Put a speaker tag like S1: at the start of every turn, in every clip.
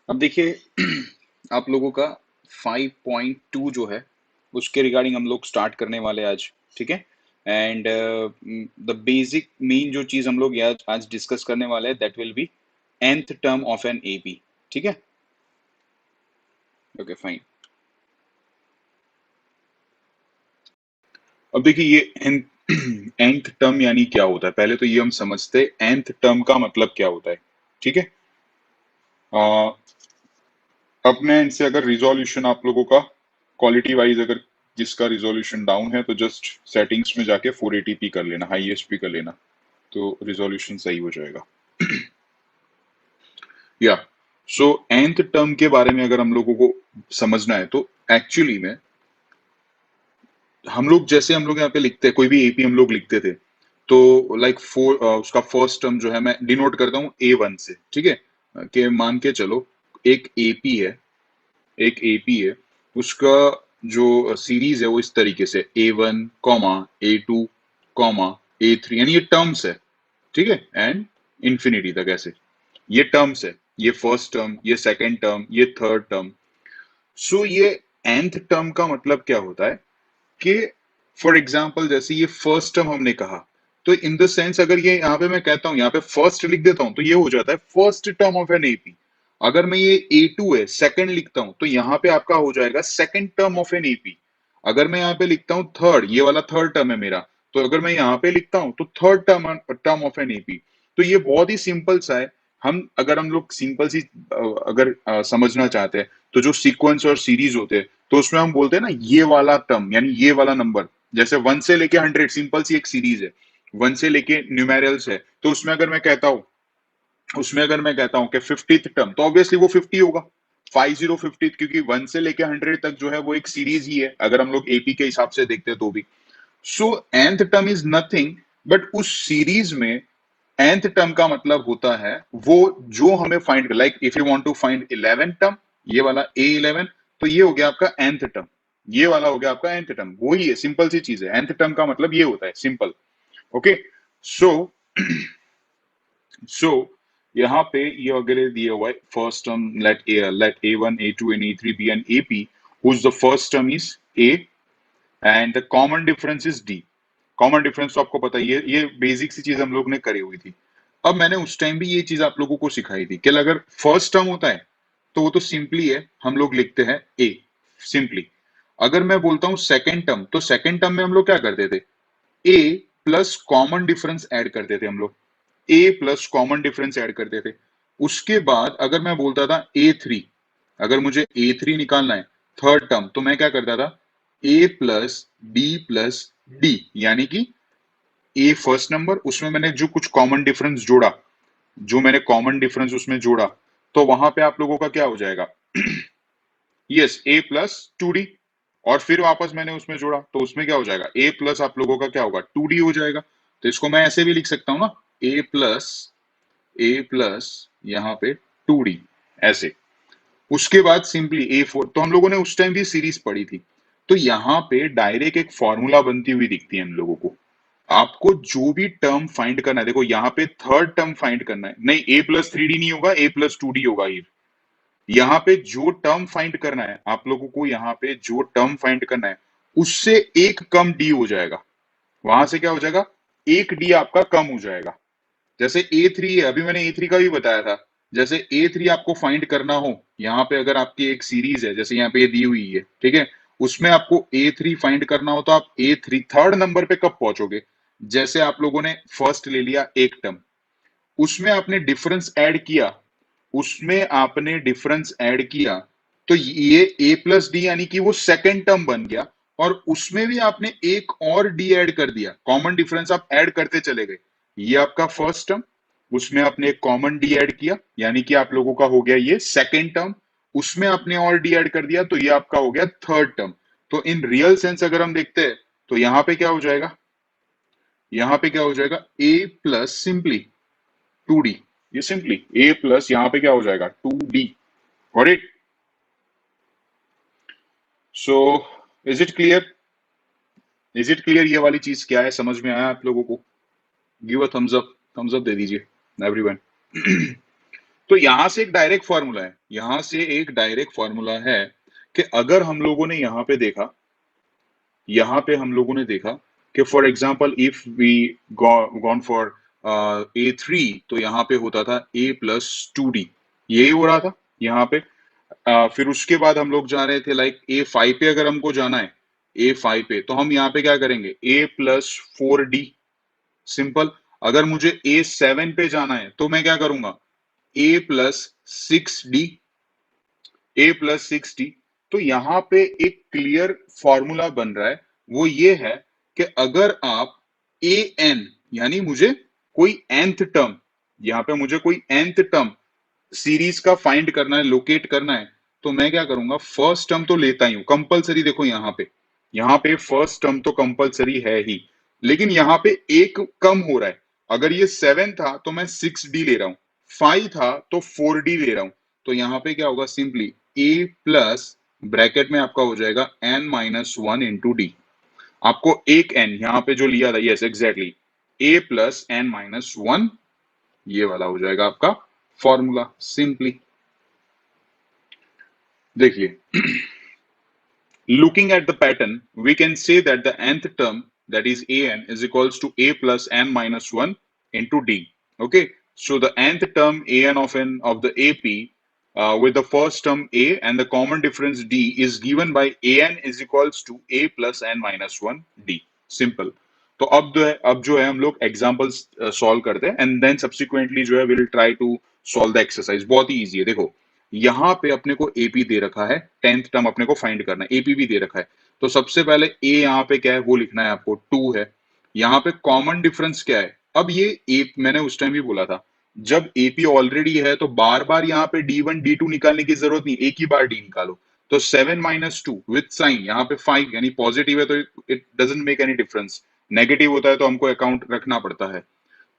S1: अब देखिए आप लोगों का 5.2 जो है उसके रिगार्डिंग हम लोग स्टार्ट करने वाले हैं आज। ठीक है। एंड द बेसिक मेन जो चीज हम लोग आज आज डिस्कस करने वाले हैं that will be nth term of an AP. ठीक है। Okay fine. अब देखिए ये nth टर्म यानी क्या होता है, पहले तो ये हम समझते हैं nth टर्म का मतलब क्या होता है। ठीक है। अ, अपने इनसे अगर रिजोल्यूशन आप लोगों का क्वालिटी वाइज अगर जिसका रिजोल्यूशन डाउन है तो जस्ट सेटिंग्स में जाके 480p कर लेना, हाईएस्ट भी कर लेना, तो रिजोल्यूशन सही हो जाएगा। या सो nth टर्म के बारे में अगर हम लोगों को समझना है तो एक्चुअली में हम लोग जैसे हम लोग यहाँ पे लिखते हैं कोई भी एपी हम लोग लिखते थे तो लाइक उसका फर्स्ट टर्म जो है मैं डिनोट करता हूँ A1 से। ठीक है। कि मान के चलो एक एपी है, एक एपी है, उसका जो सीरीज है वो इस तरीके से A1 comma A2 comma A3 यानी ये टर्म्स है। ठीक है। एंड इंफिनिटी तक ऐसे ये टर्म्स है, ये फर्स्ट टर्म, ये सेकंड टर्म, ये थर्ड टर्म। सो ये nth टर्म का मतलब क्या होता है कि फॉर एग्जाम्पल जैसे ये फर्स्ट टर्म हमने कहा तो इन द सेंस अगर ये यहाँ पे मैं कहता हूँ यहाँ पे फर्स्ट लिख देता हूँ तो ये हो जाता है first term of an AP. अगर मैं ये A2 है सेकंड लिखता हूं तो यहाँ पे आपका हो जाएगा second term of an AP. अगर मैं यहाँ पे लिखता हूँ थर्ड, ये वाला थर्ड टर्म है मेरा, तो अगर मैं यहाँ पे लिखता हूँ तो third term term of an AP. तो ये बहुत ही सिंपल सा है। हम लोग सिंपल सी अगर समझना चाहते हैं तो जो सीक्वेंस और सीरीज होते हैं तो उसमें हम बोलते हैं ना ये वाला टर्म यानी ये वाला नंबर, जैसे 1 से लेके 100 सिंपल सी एक सीरीज है, 1 से लेके न्यूमेरल्स है, तो उसमें अगर मैं कहता हूं कि 50th टर्म तो ऑब्वियसली वो 50 होगा, 50 क्योंकि 1 से लेके 100 तक जो है वो एक सीरीज ही है अगर हम लोग एपी के हिसाब से देखते हैं तो भी। So nth term is nothing but उस सीरीज में nth टर्म का मतलब होता है वो जो हमें find, like if you want to find 11 term, ये वाला A11, तो ये हो गया आपका nth टर्म, ये वाला हो गया आपका nth टर्म, वही है, सिंपल सी चीज है। nth टर्म का मतलब ये होता है, सिंपल। ओके। सो सो यहाँ पे ये वगैरह दिया हुआ है first term let A1 A2 and A3 be an AP whose the first term is A and the common difference is D। Common difference तो आपको पता ही है, ये बेसिक सी चीज हम लोग ने करी हुई थी। अब मैंने उस टाइम भी ये चीज आप लोगों को सिखाई थी कि अगर फर्स्ट टर्म होता है तो वो तो सिंपली है, हम लोग लिखते हैं A सिंपली। अगर मैं बोलता हूं सेकंड टर्म तो सेकंड टर्म में हम लोग क्या करते थे, A plus common difference add करते थे हम लोग, ए प्लस कॉमन डिफरेंस ऐड करते थे। उसके बाद अगर मैं बोलता था A3, अगर मुझे A3 निकालना है थर्ड टर्म तो मैं क्या करता था A प्लस डी यानी कि ए फर्स्ट नंबर, उसमें मैंने जो कुछ कॉमन डिफरेंस जोड़ा, जो मैंने कॉमन डिफरेंस उसमें जोड़ा, तो वहां पे आप लोगों का क्या हो जाएगा, यस A+2D। और फिर वापस मैंने उसमें जोड़ा तो उसमें क्या हो जाएगा A प्लस आप लोगों का क्या होगा 2D हो जाएगा। तो इसको मैं ऐसे भी लिख सकता हूं ना, A प्लस यहाँ पे 2D ऐसे। उसके बाद सिंपली A4, तो हम लोगों ने उस टाइम भी सीरीज पढ़ी थी, तो यहाँ पे डायरेक्ट एक फॉर्मूला बनती हुई दिखती है हम लोगों को। आपको जो भी टर्म फाइंड करना है, देखो यहाँ पे थर्ड टर्म फाइंड करना है, नहीं A+3D नहीं होगा, A+2D होगा ये। यहाँ पे जो टर्म फाइंड करना है आप लोगों को, यहाँ पे जो टर्म फाइंड करना है उससे एक कम डी हो जाएगा, वहां से क्या हो जाएगा एक डी आपका कम हो जाएगा। जैसे A3 है, अभी मैंने A3 का भी बताया था, जैसे A3 आपको फाइंड करना हो, यहाँ पे अगर आपकी एक सीरीज है जैसे यहाँ पे ये दी हुई है, ठीक है, उसमें आपको A3 फाइंड करना हो तो आप A3 थर्ड नंबर पे कब पहुंचोगे, जैसे आप लोगों ने फर्स्ट ले लिया एक टर्म, उसमें आपने डिफरेंस ऐड किया, उसमें आपने डिफरेंस ऐड किया, तो ये A+D यानी कि वो सेकंड टर्म बन गया, और उसमें भी आपने एक और डी ऐड कर दिया, कॉमन डिफरेंस आप ऐड करते चले गए, ये आपका फर्स्ट टर्म, उसमें आपने एक कॉमन डी ऐड किया यानी कि आप लोगों का हो गया ये सेकंड टर्म, उसमें आपने और डी ऐड कर दिया तो ये आपका हो गया थर्ड टर्म। तो इन रियल सेंस अगर हम देखते हैं तो यहां पे क्या हो जाएगा, यहां पे क्या हो जाएगा A+सिंपली 2D, ये सिंपली A+ यहां पे क्या हो जाएगा 2D। Got it? So is it clear, is it clear ये वाली चीज क्या है, समझ में आया आप लोगों को? गिव अ थम्स अप दे दीजिए एवरीवन। तो यहां से एक डायरेक्ट फॉर्मूला है, यहां से एक डायरेक्ट फॉर्मूला है कि अगर हम लोगों ने यहां पे देखा, यहां पे हम लोगों ने देखा कि for example if we gone for A3, तो यहाँ पे होता था A+2D, यही हो रहा था यहाँ पे। फिर उसके बाद हम लोग जा रहे थे लाइक A5 पे, अगर हमको जाना है A5 पे, तो हम यहाँ पे क्या करेंगे, A+4D, सिंपल। अगर मुझे A7 पे जाना है तो मैं क्या करूंगा, A+6D, A+6D। तो यहाँ पे एक क्लियर फॉर्मूला बन रहा है, वो ये है कि अगर आप एन, यानी मुझे कोई nth टर्म, यहाँ पे मुझे कोई nth टर्म सीरीज का फाइंड करना है, लोकेट करना है, तो मैं क्या करूंगा, फर्स्ट टर्म तो लेता ही हूं कंपलसरी। देखो यहाँ पे फर्स्ट टर्म तो कंपलसरी है ही, लेकिन यहाँ पे एक कम हो रहा है। अगर ये 7 था तो मैं 6D ले रहा हूं, 5 था तो 4D ले रहा हूं। तो यहाँ पे क्या होगा, सिंपली ए प्लस ब्रैकेट में आपका हो जाएगा n-1 इंटू डी। आपको एक n यहाँ पे जो लिया था, यस एग्जैक्टली, A+n-1, ये वाला हो जाएगा आपका फॉर्मूला सिंपली। देखिए, looking at the pattern, we can say that the nth term, that is an, is equals to a plus n minus 1 into d. Okay, so the nth term an of n of the AP with the first term a and the common difference d is given by an is equals to a plus n minus 1 d. Simple. तो अब जो है हम लोग examples solve करते हैं and then subsequently जो है will try to solve the exercise. बहुत ही इजी है। देखो, यहाँ पे अपने को एपी दे रखा है, 10th टर्म अपने को फाइंड करना है, एपी भी दे रखा है। तो सबसे पहले ए यहाँ पे क्या है वो लिखना है आपको, 2 है। यहाँ पे कॉमन डिफरेंस क्या है, अब ये ए मैंने उस टाइम भी बोला था, जब एपी ऑलरेडी है तो बार बार यहाँ पे D1 D2 निकालने की जरूरत नहीं, एक ही बार डी निकालो। तो 7-2 विथ साइन, यहाँ पे 5 यानी पॉजिटिव है तो it doesn't make any difference, negative होता है तो हमको अकाउंट रखना पड़ता है।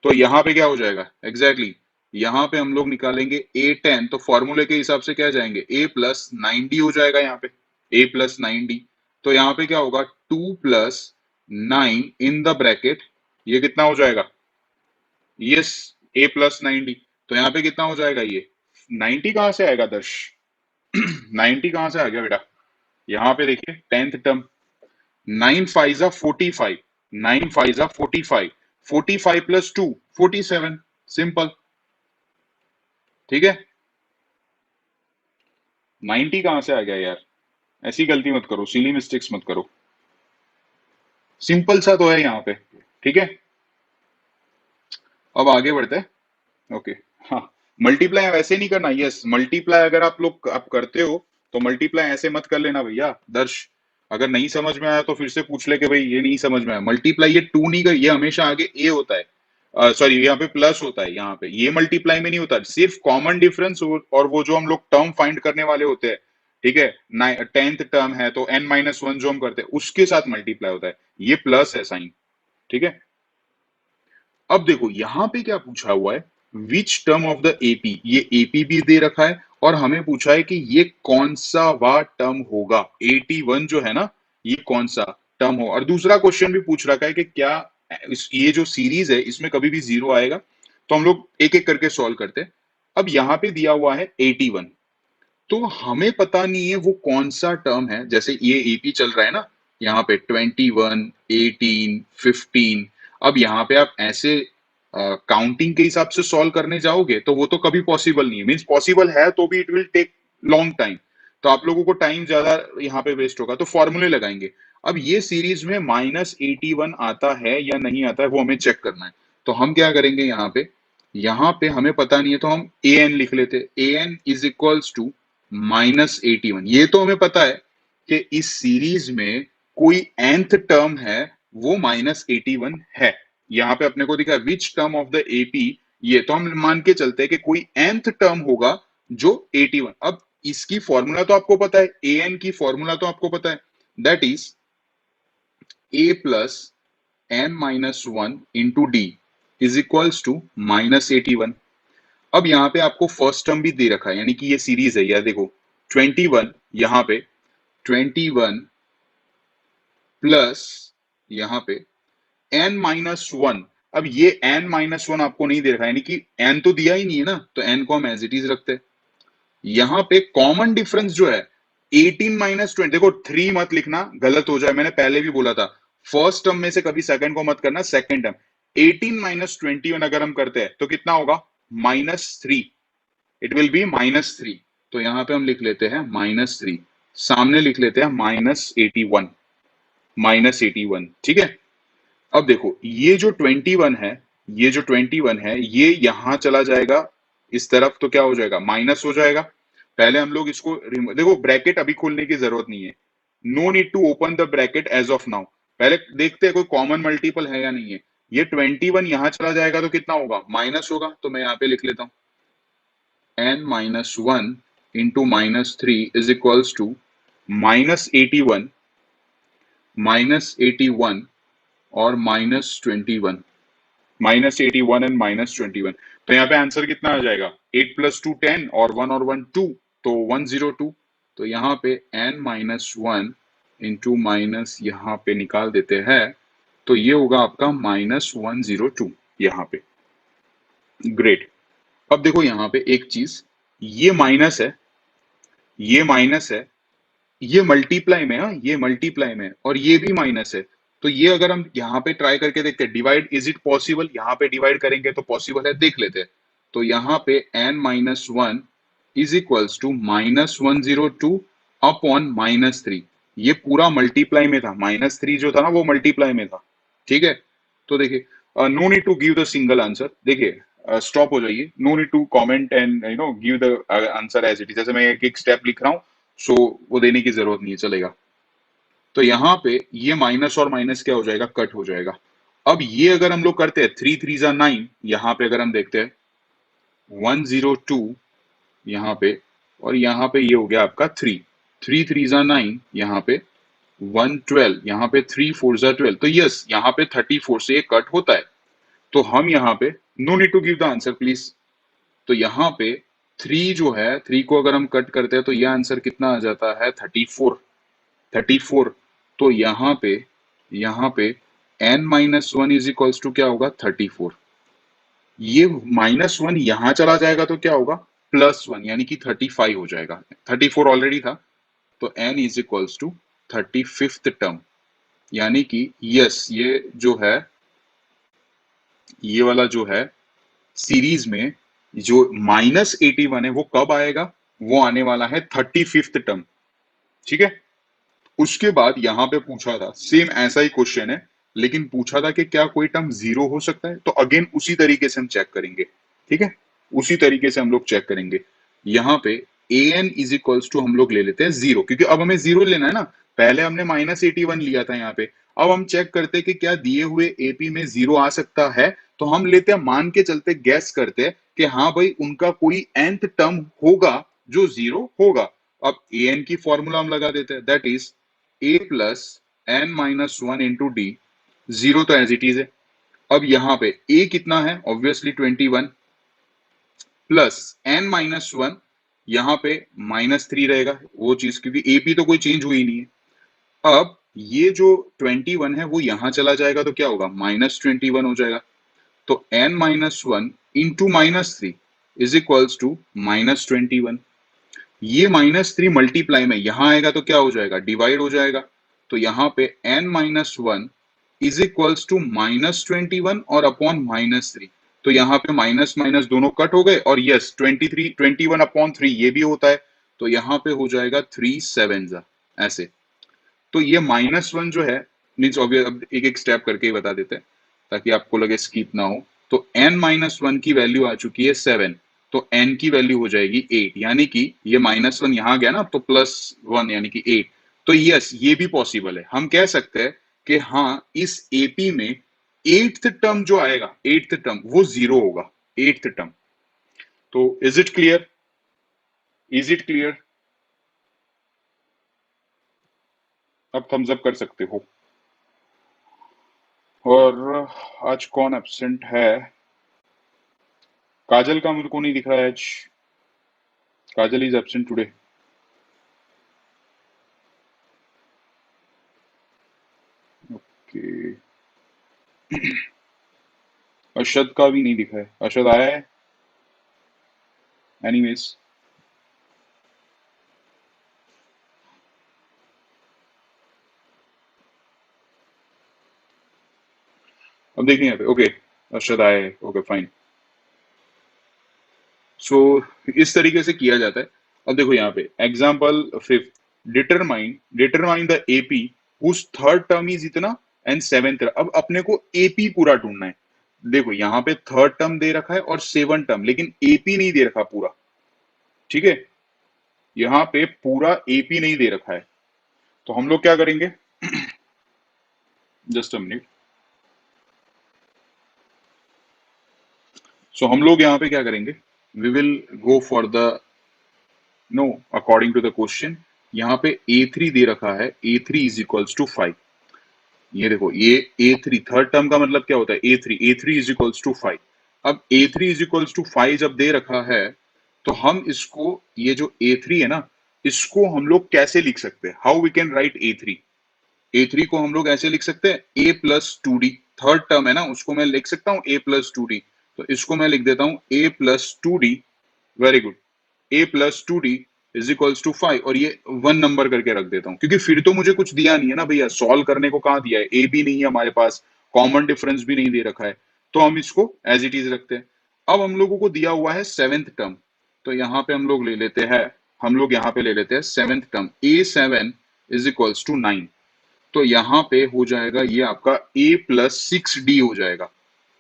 S1: तो यहाँ पे क्या हो जाएगा, एग्जैक्टली यहाँ पे हम लोग निकालेंगे A10, तो फॉर्मूले के हिसाब से क्या जाएंगे, A+9D हो जाएगा यहाँ पे, A+9D। तो यहाँ पे क्या होगा, 2+9 इन द ब्रैकेट, ये कितना हो जाएगा, यस, A+9D। तो यहाँ पे कितना हो जाएगा, ये 90 कहाँ से आएगा दर्श, 90 कहाँ से आ गया बेटा, यहाँ पे देखिए 10th टर्म, 9 5 जा 45, 9 5 जा 45, 45 + 2 47, सिंपल। ठीक है, 90 कहां से आ गया यार, ऐसी गलती मत करो, सिली मिस्टेक्स मत करो, सिंपल सा तो है यहाँ पे। ठीक है, अब आगे बढ़ते हैं। ओके, हाँ, मल्टीप्लाई वैसे नहीं करना, यस मल्टीप्लाई अगर आप करते हो तो मल्टीप्लाई ऐसे मत कर लेना भैया दर्श। अगर नहीं समझ में आया तो फिर से पूछ ले कि भाई ये नहीं समझ में आया, मल्टीप्लाई ये 2 नहीं कर, ये हमेशा आगे ए होता है, सॉरी यहाँ पे प्लस होता है, यहाँ पे ये मल्टीप्लाई में नहीं होता, सिर्फ कॉमन डिफरेंस और वो जो हम लोग टर्म फाइंड करने वाले होते हैं, ठीक है, 10th टर्म है तो n-1 जो हम करते हैं उसके साथ मल्टीप्लाई होता है, ये प्लस है साइन। ठीक है, अब देखो यहाँ पे क्या पूछा हुआ है, which term of the AP, ये एपी भी दे रखा है और हमें पूछा है कि ये कौन सा वा टर्म होगा, 81 जो है ना, ये कौन सा टर्म हो। और दूसरा क्वेश्चन भी पूछ रखा है कि क्या ये जो सीरीज है इसमें कभी भी जीरो आएगा। तो हम लोग एक एक करके सॉल्व करते हैं। अब यहाँ पे दिया हुआ है 81, तो हमें पता नहीं है वो कौन सा टर्म है, जैसे ये एपी चल रहा है ना, यहाँ पे 21, 18, 15। अब यहाँ पे आप ऐसे काउंटिंग के हिसाब से सॉल्व करने जाओगे तो वो तो कभी पॉसिबल नहीं है, मीन्स पॉसिबल है तो भी it will take long time, तो आप लोगों को टाइम ज्यादा यहाँ पे वेस्ट होगा, तो फॉर्मूले लगाएंगे। अब ये सीरीज में -81 आता है या नहीं आता है वो हमें चेक करना है। तो हम क्या करेंगे, यहाँ पे हमें पता नहीं है तो हम ए एन लिख लेते, A N is equals to -81। ये तो हमें पता है कि इस सीरीज में कोई nth टर्म है वो -81 है। यहाँ पे अपने को दिखा which term of the AP, ये तो हम मान के चलते हैं कि कोई nth टर्म होगा जो 81। अब इसकी फॉर्मूला तो आपको पता है, ए एन की फॉर्मूला तो आपको पता है, that is A+n-1 into D is equals to -81। अब यहाँ पे आपको फर्स्ट टर्म भी दे रखा है, यानी कि ये सीरीज है यार, देखो 21, यहाँ पे 21 प्लस यहाँ पे n-1। अब ये n-1 आपको नहीं दे रखा, यानी कि n तो दिया ही नहीं है ना, तो n को हम एज इट इज रखते हैं। यहाँ पे कॉमन डिफरेंस जो है 18 - 20, देखो 3 मत लिखना, गलत हो जाए, मैंने पहले भी बोला था फर्स्ट टर्म में से कभी सेकंड को मत करना, सेकंड टर्म 18 - 21 अगर हम करते हैं तो कितना होगा, -3, इट विल बी -3। तो यहां पे हम लिख लेते हैं -3, सामने लिख लेते हैं -81, -81, ठीक है। अब देखो ये जो 21 है, ये जो 21 है ये यहां चला जाएगा इस तरफ, तो क्या हो जाएगा, माइनस हो जाएगा। पहले हम लोग इसको देखो ब्रैकेट अभी खोलने की जरूरत नहीं है, no need to open the bracket as of now. पहले देखते हैं कोई कॉमन मल्टीपल है या नहीं है। ये 21 यहां चला जाएगा तो कितना होगा, माइनस होगा, तो मैं यहाँ पे लिख लेता हूँ n-1 into -3 is equals to -81, -81 और -21, -81 एंड -21। तो यहाँ पे आंसर कितना आ जाएगा, 8 + 2 10 और 1 2, तो 102। तो यहाँ पे n-1 इंटू माइनस यहाँ पे निकाल देते हैं, तो ये होगा आपका -102 यहाँ पे। ग्रेट। अब देखो यहाँ पे एक चीज, ये माइनस है, ये माइनस है, ये मल्टीप्लाई में, हाँ ये मल्टीप्लाई में, और ये भी माइनस है। तो ये अगर हम यहाँ पे ट्राई करके देखते हैं, डिवाइड इज इट पॉसिबल, यहाँ पे डिवाइड करेंगे तो पॉसिबल है, देख लेते हैं। तो यहाँ पे n-1 is equals to -102 upon -3, ये पूरा मल्टीप्लाई में था, -3 जो था ना वो मल्टीप्लाई में था, ठीक है। तो देखिए, no need to give the single answer, देखिए स्टॉप हो जाइए, no need to comment and give the answer as it is, जैसे मैं एक एक स्टेप लिख रहा हूँ, सो वो देने की जरूरत नहीं है, चलेगा। तो यहाँ पे ये माइनस और माइनस क्या हो जाएगा, कट हो जाएगा। अब ये अगर हम लोग करते हैं 3 3 9, यहाँ पे अगर हम देखते हैं 102 यहाँ पे, और यहाँ पे ये हो गया आपका 3, 3 3 9 यहाँ पे 112, यहाँ पे 3 4 12, तो यस यहाँ पे 34 से ये कट होता है। तो हम यहाँ पे, no need to give the answer please, तो यहाँ पे 3 जो है, 3 को अगर हम कट करते हैं तो ये आंसर कितना आ जाता है, 34, 34। तो यहाँ पे n-1 इज इक्वल्स टू क्या होगा, 34। ये -1 यहां चला जाएगा तो क्या होगा, +1, यानी कि 35 हो जाएगा, 34 ऑलरेडी था। तो n is equals to 35th term, यानी कि यस ये जो है, ये वाला जो है सीरीज में जो -81 है वो कब आएगा, वो आने वाला है 35th टर्म, ठीक है। उसके बाद यहाँ पे पूछा था, सेम ऐसा ही क्वेश्चन है, लेकिन पूछा था कि क्या कोई टर्म 0 हो सकता है, तो अगेन उसी तरीके से हम चेक करेंगे, ठीक है, उसी तरीके से हम लोग चेक करेंगे। यहाँ पे an इज इक्वल्स टू हम लोग ले लेते हैं 0, क्योंकि अब हमें 0 लेना है ना, पहले हमने -81 लिया था यहाँ पे। अब हम चेक करते हैं कि क्या दिए हुए एपी में 0 आ सकता है, तो हम लेते हैं, मान के चलते, गैस करते हैं कि हाँ भाई उनका कोई nth टर्म होगा जो 0 होगा। अब an की फॉर्मूला हम लगा देते हैं, that is a plus n-1 into D, 0 तो एज इट इज है। अब यहाँ पे a कितना है, ऑब्वियसली 21, प्लस n-1, यहाँ पे -3 रहेगा, वो चीज, क्योंकि AP तो कोई चेंज हुई नहीं है। अब ये जो 21 है वो यहां चला जाएगा तो क्या होगा, -21 हो जाएगा। तो n-1 into -3 is equals to -21। ये -3 मल्टीप्लाई में यहां आएगा तो क्या हो जाएगा, डिवाइड हो जाएगा। तो यहाँ पे n-1 इज इक्वल्स टू -21 और अपॉन -3, तो यहाँ पे माइनस माइनस दोनों कट हो गए, और यस 23 21/3 ये भी होता है, तो यहाँ पे हो जाएगा 3 7 ऐसे। तो ये -1 जो है, मीन्स ऑब्वियस, अब एक एक स्टेप करके ही बता देते हैं ताकि आपको लगे स्किप ना हो। तो n-1 की वैल्यू आ चुकी है 7, तो n की वैल्यू हो जाएगी 8, यानी कि ये -1 यहां गया ना, तो +1 यानी कि 8। तो यस ये भी पॉसिबल है, हम कह सकते हैं कि हाँ इस एपी में 8th टर्म जो आएगा, 8th टर्म वो 0 होगा, 8th टर्म। तो is it clear, is it clear, अब थम्स अप कर सकते हो। और आज कौन एब्सेंट है, काजल का मेरे को नहीं दिख रहा है आज, Kajal is absent today. Okay, Arshad का भी नहीं दिखा है, अरशद आया है? एनीवेज, अब देखिए यहाँ पे, ओके अरशद आया है, ओके फाइन। सो इस तरीके से किया जाता है। अब देखो यहाँ पे example fifth, determine determine the AP whose third term is इतना एंड सेवेंथ। अब अपने को एपी पूरा ढूंढना है। देखो यहाँ पे थर्ड टर्म दे रखा है और सेवन टर्म, लेकिन एपी नहीं दे रखा पूरा। ठीक है, यहाँ पे पूरा एपी नहीं दे रखा है, तो हम लोग क्या करेंगे, जस्ट अ मिनट। सो हम लोग यहाँ पे क्या करेंगे, we will go for the, no, according to the question यहाँ पे A3 दे रखा है, A3 इज इक्वल्स टू 5। ये देखो ये A3 थर्ड टर्म का मतलब क्या होता है, A3 इज इक्वल्स टू 5। अब A3 इज इक्वल्स टू 5 जब दे रखा है, तो हम इसको, ये जो A3 है ना, इसको हम लोग कैसे लिख सकते हैं, how we can write A3। A3 को हम लोग ऐसे लिख सकते हैं A+2D, थर्ड टर्म है ना, उसको मैं लिख सकता हूँ A+2D। तो इसको मैं लिख देता हूँ A+2D, very good, A+2D is equals to 5, और ये 1 नंबर करके रख देता हूँ, क्योंकि फिर तो मुझे कुछ दिया नहीं है ना भैया, सॉल्व करने को कहाँ दिया है, ए भी नहीं है हमारे पास, कॉमन डिफरेंस भी नहीं दे रखा है, तो हम इसको एज इट इज रखते हैं। अब हम लोगों को दिया हुआ है सेवेंथ टर्म, तो यहाँ पे हम लोग ले लेते हैं, हम लोग यहाँ पे ले लेते हैं seventh term, A7 is equals to 9। तो यहाँ पे हो जाएगा ये आपका A+6D हो जाएगा।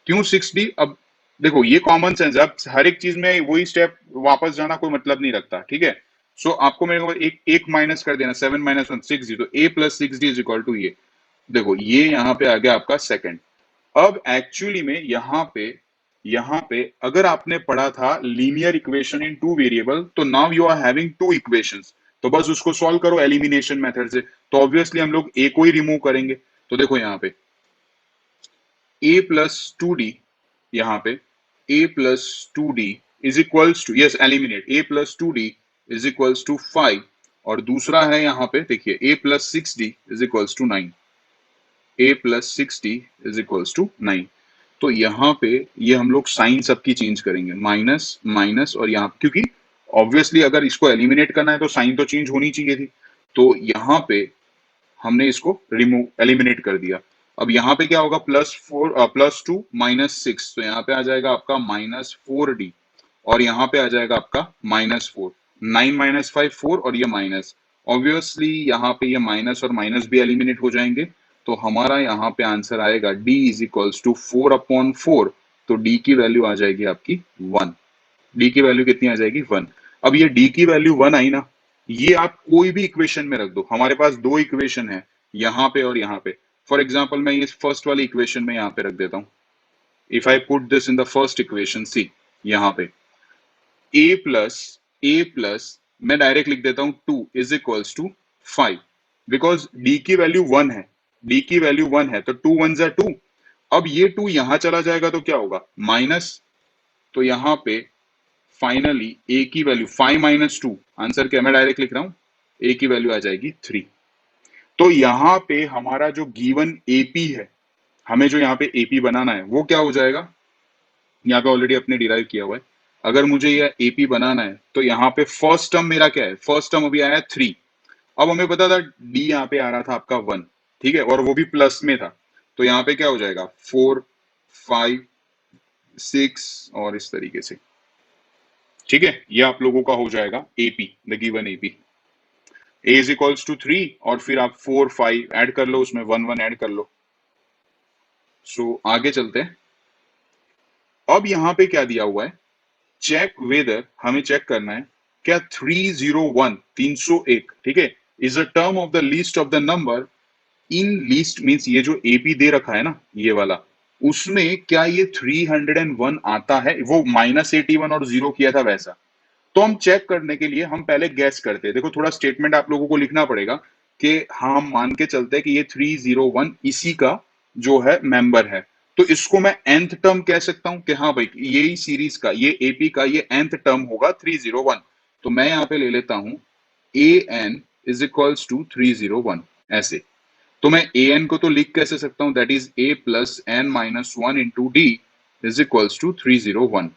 S1: क्यों 6D? अब देखो ये कॉमन सेंस है, अब हर एक चीज में वही स्टेप वापस जाना कोई मतलब नहीं रखता, ठीक है। सो आपको मेरे को एक एक माइनस कर देना, 7 - 1 6D, तो A+6D इज इक्वल टू ये, देखो ये यहाँ पे आ गया आपका सेकंड। अब एक्चुअली में यहाँ पे अगर आपने पढ़ा था linear equation in two variable, तो now you are having two equations, तो बस उसको सॉल्व करो एलिमिनेशन मेथड से। तो ऑब्वियसली हम लोग ए को ही रिमूव करेंगे। तो देखो यहाँ पे A+2D, यहाँ पे A+2D is equals to, yes eliminate, A+2D is equals to 5, और दूसरा है यहाँ पे देखिए A+6D is equals to 9, A+6D is equals to 9। तो यहाँ पे ये हम लोग साइन सबकी चेंज करेंगे, माइनस माइनस, और यहाँ क्योंकि ऑब्वियसली अगर इसको एलिमिनेट करना है तो साइन तो चेंज होनी चाहिए थी, तो यहाँ पे हमने इसको रिमूव एलिमिनेट कर दिया। अब यहाँ पे क्या होगा, +2 - 6, तो यहाँ पे आ जाएगा आपका -4D, और यहाँ पे आ जाएगा आपका -4, 9 - 5 4, और ये माइनस, ऑब्वियसली यहाँ पे ये माइनस और माइनस भी एलिमिनेट हो जाएंगे। तो हमारा यहाँ पे आंसर आएगा D इज इक्वल्स टू 4/4, तो D की वैल्यू आ जाएगी आपकी 1। डी की वैल्यू कितनी आ जाएगी, 1। अब ये डी की वैल्यू 1 आई ना, ये आप कोई भी इक्वेशन में रख दो, हमारे पास दो इक्वेशन है, यहाँ पे और यहाँ पे। फॉर एग्जाम्पल मैं ये फर्स्ट वाली इक्वेशन में यहाँ पे रख देता हूँ, if I put this in the first equation, see यहाँ पे a प्लस मैं डायरेक्ट लिख देता हूँ 2 is equals to 5, because D की वैल्यू 1 है, डी की वैल्यू 1 है, तो 2 1 जा 2। अब ये 2 यहां चला जाएगा तो क्या होगा, माइनस, तो यहाँ पे फाइनली ए की वैल्यू 5 - 2, आंसर क्या मैं डायरेक्ट लिख रहा हूं, ए की वैल्यू आ जाएगी 3। तो यहाँ पे हमारा जो गिवन एपी है, हमें जो यहाँ पे एपी बनाना है वो क्या हो जाएगा, यहाँ पे ऑलरेडी अपने डिराइव किया हुआ है। अगर मुझे यह एपी बनाना है तो यहाँ पे फर्स्ट टर्म मेरा क्या है, फर्स्ट टर्म अभी आया 3। अब हमें पता था डी यहाँ पे आ रहा था आपका 1, ठीक है, और वो भी प्लस में था, तो यहाँ पे क्या हो जाएगा 4 5 6 और इस तरीके से, ठीक है। ये आप लोगों का हो जाएगा AP, the given AP. A is equals to 3, और फिर आप 4 5 ऐड कर लो, उसमें 1 1 ऐड कर लो। सो आगे चलते हैं। अब यहाँ पे क्या दिया हुआ है, चेक वेदर, हमें चेक करना है क्या 301 301, ठीक है, is a term of the list of the number in list, means ये जो एपी दे रखा है ना ये वाला, उसमें क्या ये 301 आता है, वो -81 और 0 किया था वैसा। तो हम चेक करने के लिए हम पहले गैस करते हैं, देखो थोड़ा स्टेटमेंट आप लोगों को लिखना पड़ेगा कि हाँ हम मान के चलते हैं कि ये 301 इसी का जो है मेंबर है, तो इसको मैं nth टर्म कह सकता हूं कि हाँ भाई यही सीरीज का, ये एपी का ये nth टर्म होगा 301। तो मैं यहाँ पे ले लेता हूं A N is equals to 301 ऐसे। तो मैं ए एन को तो लिख कैसे सकता हूं, that is A+n - 1 into D, is equals to 301।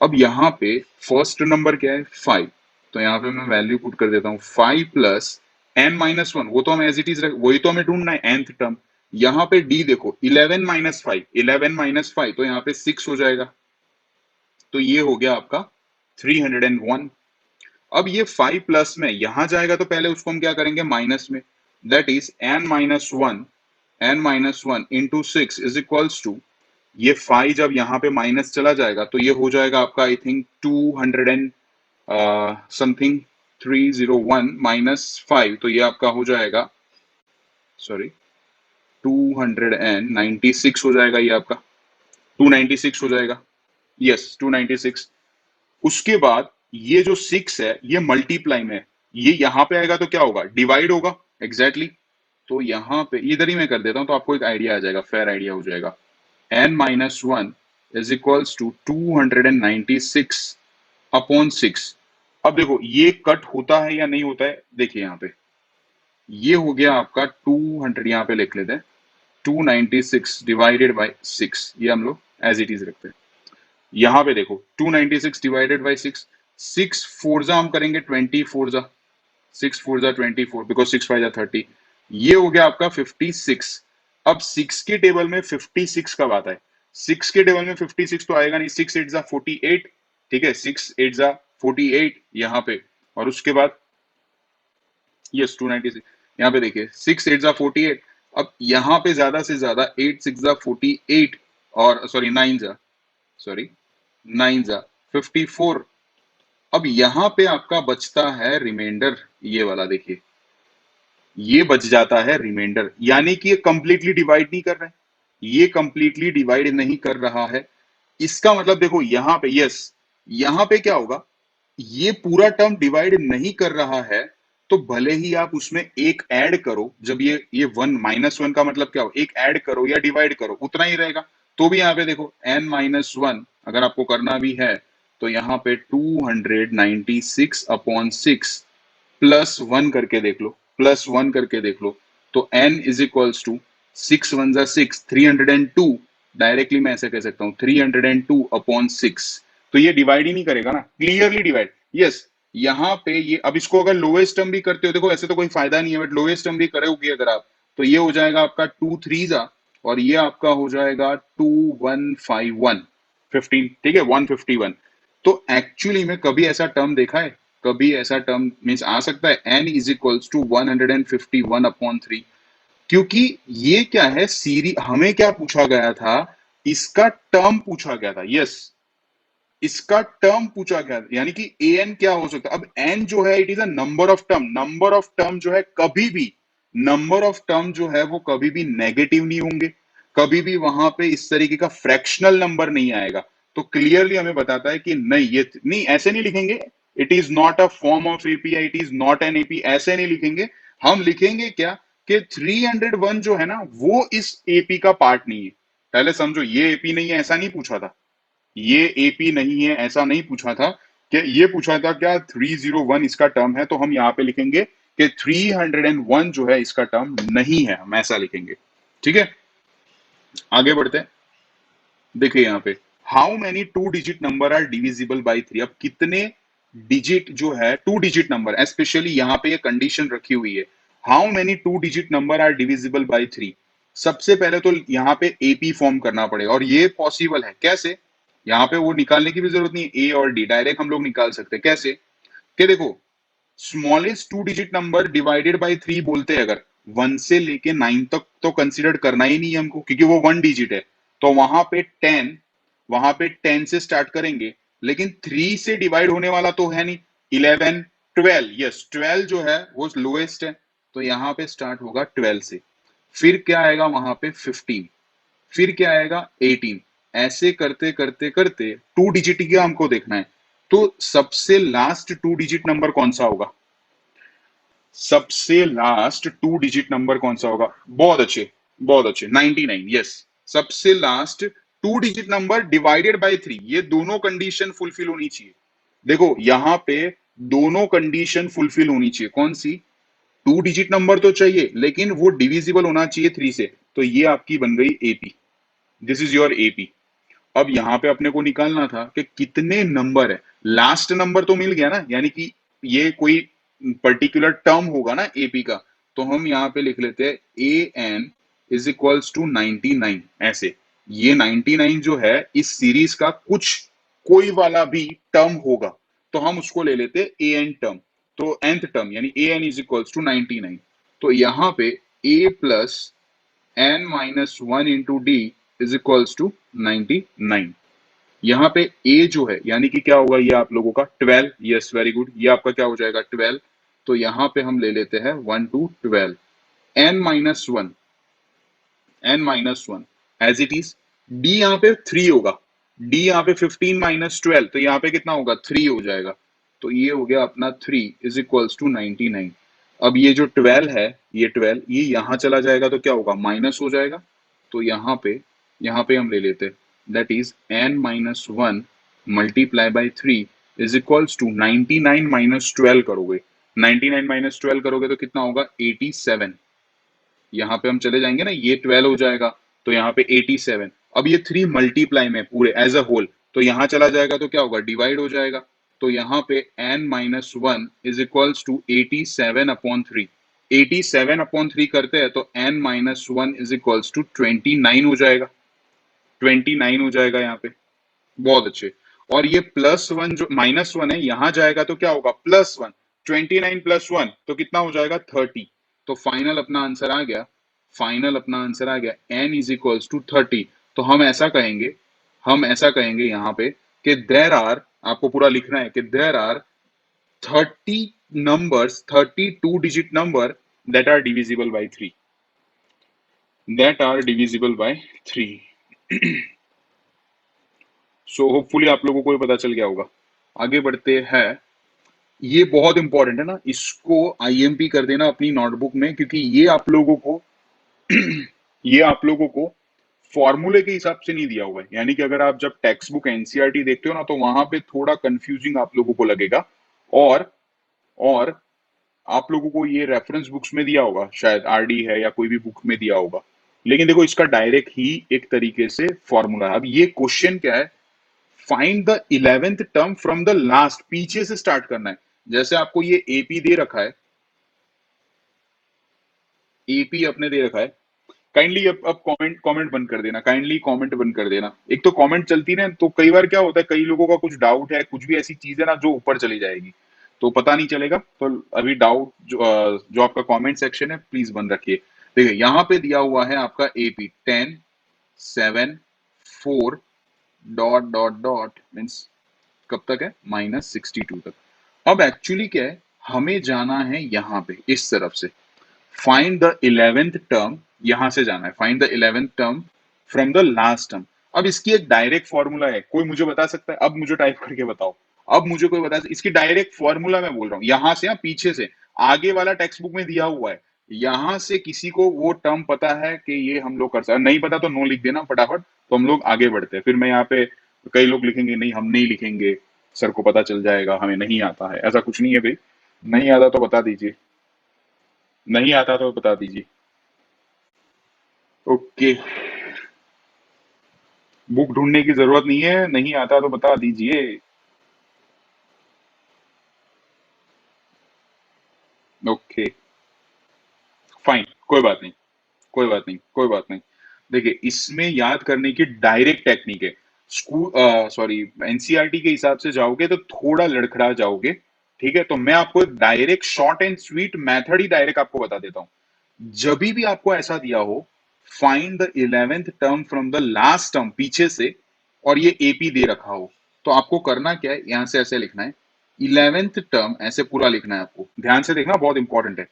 S1: अब यहाँ पे फर्स्ट नंबर क्या है 5, तो यहाँ पे मैं वैल्यू पुट कर देता हूँ 5 प्लस n-1, वो तो हम एज इट इज वही तो हमें ढूंढना है nth टर्म। यहाँ पे d देखो 11 माइनस 5, 11 - 5 तो यहाँ पे 6 हो जाएगा, तो ये हो गया आपका 301। अब ये 5 प्लस में यहां जाएगा तो पहले उसको हम क्या करेंगे माइनस में, that is n-1 into 6 is equals to, ये 5 जब यहाँ पे माइनस चला जाएगा तो ये हो जाएगा आपका आई थिंक 200 एंड समथिंग, 301 -5, तो ये आपका हो जाएगा, सॉरी 296 हो जाएगा, ये आपका 296 हो जाएगा, यस 296। उसके बाद ये जो 6 है ये मल्टीप्लाई में है, ये यहां पे आएगा तो क्या होगा डिवाइड होगा, एग्जैक्टली exactly। तो यहां पे इधर ही मैं कर देता हूं तो आपको एक आइडिया आ जाएगा, फेयर आइडिया हो जाएगा। n-1 is equals to 296 upon 6। अब देखो ये कट होता है या नहीं होता है, देखिए यहाँ पे ये हो गया आपका 200, यहाँ पे लिख लेते हैं 296 डिवाइडेड बाई 6, ये हम लोग एज इट इज रखते हैं। यहाँ पे देखो 296 डिवाइडेड बाई 6, 6 फोर हम करेंगे 24 6 फोर 24, बिकॉज 6 5 30, ये हो गया आपका 56। अब 6 के टेबल में 56 कब आता है, 6 के टेबल में 56 तो आएगा नहीं, 6 8 48, ठीक है 6 8 48 यहाँ पे, और उसके बाद यस 296, यहाँ पे देखिए 6 8 48। अब यहाँ पे ज्यादा से ज्यादा 8 6 48, और सॉरी 9 सॉरी 9 54। अब यहाँ पे आपका बचता है रिमाइंडर, ये वाला देखिए, ये बच जाता है रिमाइंडर, यानी कि ये कंप्लीटली डिवाइड नहीं कर रहा है, ये कंप्लीटली डिवाइड नहीं कर रहा है। इसका मतलब देखो यहाँ पे यस, यहाँ पे क्या होगा, ये पूरा टर्म डिवाइड नहीं कर रहा है, तो भले ही आप उसमें एक ऐड करो, जब ये 1 - 1 का मतलब क्या हो, एक ऐड करो या डिवाइड करो उतना ही रहेगा। तो भी यहाँ पे देखो n-1 अगर आपको करना भी है तो यहाँ पे 296 अपॉन 6 प्लस 1 करके देख लो, प्लस 1 करके देख लो, तो n is equals to 6 1 6, 302। Directly मैं ऐसे कह सकता हूं 302 अपॉन 6, तो ये डिवाइड ही नहीं करेगा ना, क्लियरली डिवाइड, यस। यहाँ पे ये अब इसको अगर लोएस्ट टर्म भी करते हो, देखो ऐसे तो कोई फायदा नहीं है, बट लोएस्ट टर्म भी करोगे अगर आप, तो ये हो जाएगा आपका 2 3 और ये आपका हो जाएगा 2151 15, ठीक है 151। तो एक्चुअली में कभी ऐसा टर्म देखा है, कभी ऐसा टर्म मीन्स आ सकता है n is equals to 151 upon 3, क्योंकि ये क्या है सीरी, हमें क्या पूछा गया था, इसका टर्म पूछा गया था, यस इसका टर्म पूछा गया, यानी कि an क्या हो सकता है। अब n जो है it is a number of term, number of term जो है कभी भी, नंबर ऑफ टर्म जो है वो कभी भी नेगेटिव नहीं होंगे, कभी भी वहां पे इस तरीके का फ्रैक्शनल नंबर नहीं आएगा। तो क्लियरली हमें बताता है कि नहीं, ये नहीं ऐसे नहीं लिखेंगे, it is not a form of AP, it is not an AP, ऐसे नहीं लिखेंगे। हम लिखेंगे क्या कि 301 जो है ना वो इस एपी का पार्ट नहीं है। पहले समझो ये एपी नहीं है ऐसा नहीं पूछा था, ये एपी नहीं है ऐसा नहीं पूछा था, कि ये पूछा था क्या 301 इसका टर्म है, तो हम यहाँ पे लिखेंगे कि 301 जो है इसका टर्म नहीं है, हम ऐसा लिखेंगे। ठीक है, आगे बढ़ते हैं। देखिए यहाँ पे how many two digit number are divisible by 3। अब कितने डिजिट जो है टू डिजिट नंबर, स्पेशली यहाँ पे ये कंडीशन रखी हुई है, how many two digit number are divisible by 3। सबसे पहले तो यहाँ पे एपी फॉर्म करना पड़ेगा, और ये पॉसिबल है कैसे, यहाँ पे वो निकालने की भी जरूरत नहीं है, ए और डी डायरेक्ट हम लोग निकाल सकते हैं। कैसे कि देखो smallest to digit number divided by 3 बोलते हैं अगर, 1 से लेके 9 तक तो कंसिडर करना ही नहीं है हमको, क्योंकि वो 1 डिजिट है। तो वहां पे 10 से स्टार्ट करेंगे, लेकिन 3 से डिवाइड होने वाला तो है नहीं। 11 12, यस 12 जो है वो लोएस्ट है, तो यहाँ पे स्टार्ट होगा 12 से, फिर क्या आएगा वहां पे 15, फिर क्या आएगा 18, ऐसे करते करते करते टू डिजिट का हमको देखना है। तो सबसे लास्ट टू डिजिट नंबर कौन सा होगा, सबसे लास्ट टू डिजिट नंबर कौन सा होगा, बहुत अच्छे बहुत अच्छे 99, यस सबसे last to digit number divided by 3, ये दोनों कंडीशन फुलफिल होनी चाहिए। देखो यहां पे दोनों कंडीशन फुलफिल होनी चाहिए, कौन सी, टू डिजिट नंबर तो चाहिए लेकिन वो डिविजिबल होना चाहिए 3 से, तो ये आपकी बन गई AP, this is your AP. अब यहाँ पे अपने को निकालना था कि कितने नंबर है। लास्ट नंबर तो मिल गया ना, यानी कि ये कोई पर्टिकुलर टर्म होगा ना एपी का, तो हम यहाँ पे लिख लेते हैं A N is equals to 99 ऐसे। ये 99 जो है इस सीरीज का कुछ कोई वाला भी टर्म होगा, तो हम उसको ले लेते हैं ए एन टर्म। तो nth टर्म यानी A N is equals to 99। तो यहाँ पे A plus N minus one into D is equals to 99। यहाँ पे a जो है यानी कि क्या होगा, ये आप लोगों का 12। यस वेरी गुड, ये आपका क्या हो जाएगा 12। तो यहाँ पे हम ले लेते हैं 1 to 12। n minus one, as it is. d यहाँ पे 3 होगा, d यहाँ पे 15 माइनस 12, तो यहाँ पे कितना होगा 3 हो जाएगा। तो ये हो गया अपना 3 इज इक्वल्स टू 99। अब ये जो 12 है, ये 12 ये यहाँ चला जाएगा तो क्या होगा माइनस हो जाएगा। तो यहाँ पे हम ले लेते हैं that is n minus one multiply by 3 is equals to 99 minus 12 करोगे। 99 माइनस 12 करोगे तो कितना होगा 87। यहाँ पे हम चले जाएंगे ना, ये 12 हो जाएगा तो यहाँ पे 87। अब ये 3 मल्टीप्लाई में पूरे एज अ होल, तो यहाँ चला जाएगा तो क्या होगा डिवाइड हो जाएगा। तो यहाँ पे n minus one is equals to 87/3। 87/3 करते हैं तो n minus one is equals to 29 हो जाएगा। 29 हो जाएगा यहाँ पे। बहुत अच्छे। और ये प्लस वन जो माइनस वन है यहां जाएगा तो क्या होगा प्लस वन। 29 प्लस वन तो कितना हो जाएगा 30। तो फाइनल अपना आंसर आ गया, n इज इक्वल्स टू 30। तो हम ऐसा कहेंगे यहाँ पे कि देर आर, आपको पूरा लिखना है कि there are 30 numbers, 32 digit number that are divisible by 3, so hopefully आप लोगों को ये पता चल गया होगा। आगे बढ़ते हैं। ये बहुत इंपॉर्टेंट है ना, इसको आईएमपी कर देना अपनी नोटबुक में, क्योंकि ये आप लोगों को फॉर्मूले के हिसाब से नहीं दिया हुआ है। यानी कि अगर आप जब टेक्स्ट बुक एनसीईआरटी देखते हो ना, तो वहां पे थोड़ा कंफ्यूजिंग आप लोगों को लगेगा। और और आप लोगों को ये रेफरेंस बुक्स में दिया होगा, शायद आरडी है या कोई भी बुक में दिया होगा। लेकिन देखो इसका डायरेक्ट ही एक तरीके से फॉर्मूला है। अब ये क्वेश्चन क्या है, find the 11th term from the last, पीछे से स्टार्ट करना है। जैसे आपको ये एपी दे रखा है, एपी अपने दे रखा है। काइंडली अब कमेंट कमेंट बंद कर देना, काइंडली कमेंट बंद कर देना। एक तो कमेंट चलती ना, तो कई बार क्या होता है, कई लोगों का कुछ डाउट है, कुछ भी ऐसी चीज है ना जो ऊपर चली जाएगी तो पता नहीं चलेगा। तो अभी डाउट जो आपका कमेंट सेक्शन है प्लीज बंद रखिए। देखिए यहाँ पे दिया हुआ है आपका AP 10 7 4 dot dot dot means कब तक है -62 तक। अब एक्चुअली क्या है, हमें जाना है यहाँ पे इस तरफ से, फाइंड द 11th टर्म, यहां से जाना है find the 11th term from the last term. अब इसकी एक डायरेक्ट फॉर्मूला है, कोई मुझे बता सकता है? अब मुझे टाइप करके बताओ, अब मुझे कोई बता सकता, इसकी डायरेक्ट फॉर्मूला मैं बोल रहा हूँ यहां से, पीछे से। आगे वाला टेक्स्ट बुक में दिया हुआ है, यहां से किसी को वो टर्म पता है कि ये हम लोग कर सकते, नहीं पता तो नो लिख देना फटाफट, तो हम लोग आगे बढ़ते हैं। फिर मैं यहाँ पे, कई लोग लिखेंगे नहीं हम नहीं लिखेंगे, सर को पता चल जाएगा हमें नहीं आता है। ऐसा कुछ नहीं है भाई, नहीं आता तो बता दीजिए, नहीं आता तो बता दीजिए। ओके, बुक ढूंढने की जरूरत नहीं है, नहीं आता तो बता दीजिए। ओके फाइन, कोई बात नहीं, कोई बात नहीं, कोई बात नहीं। देखिए इसमें याद करने की डायरेक्ट टेक्निक है। स्कूल सॉरी एनसीईआरटी के हिसाब से जाओगे तो थोड़ा लड़खड़ा जाओगे। ठीक है, तो मैं आपको direct short and sweet method he direct आपको बता देता हूँ। जब भी आपको ऐसा दिया हो, find the 11th term from the last term, पीछे से, और ये एपी दे रखा हो, तो आपको करना क्या है, यहां से ऐसे लिखना है 11th टर्म, ऐसे पूरा लिखना है आपको, ध्यान से देखना बहुत इंपॉर्टेंट है।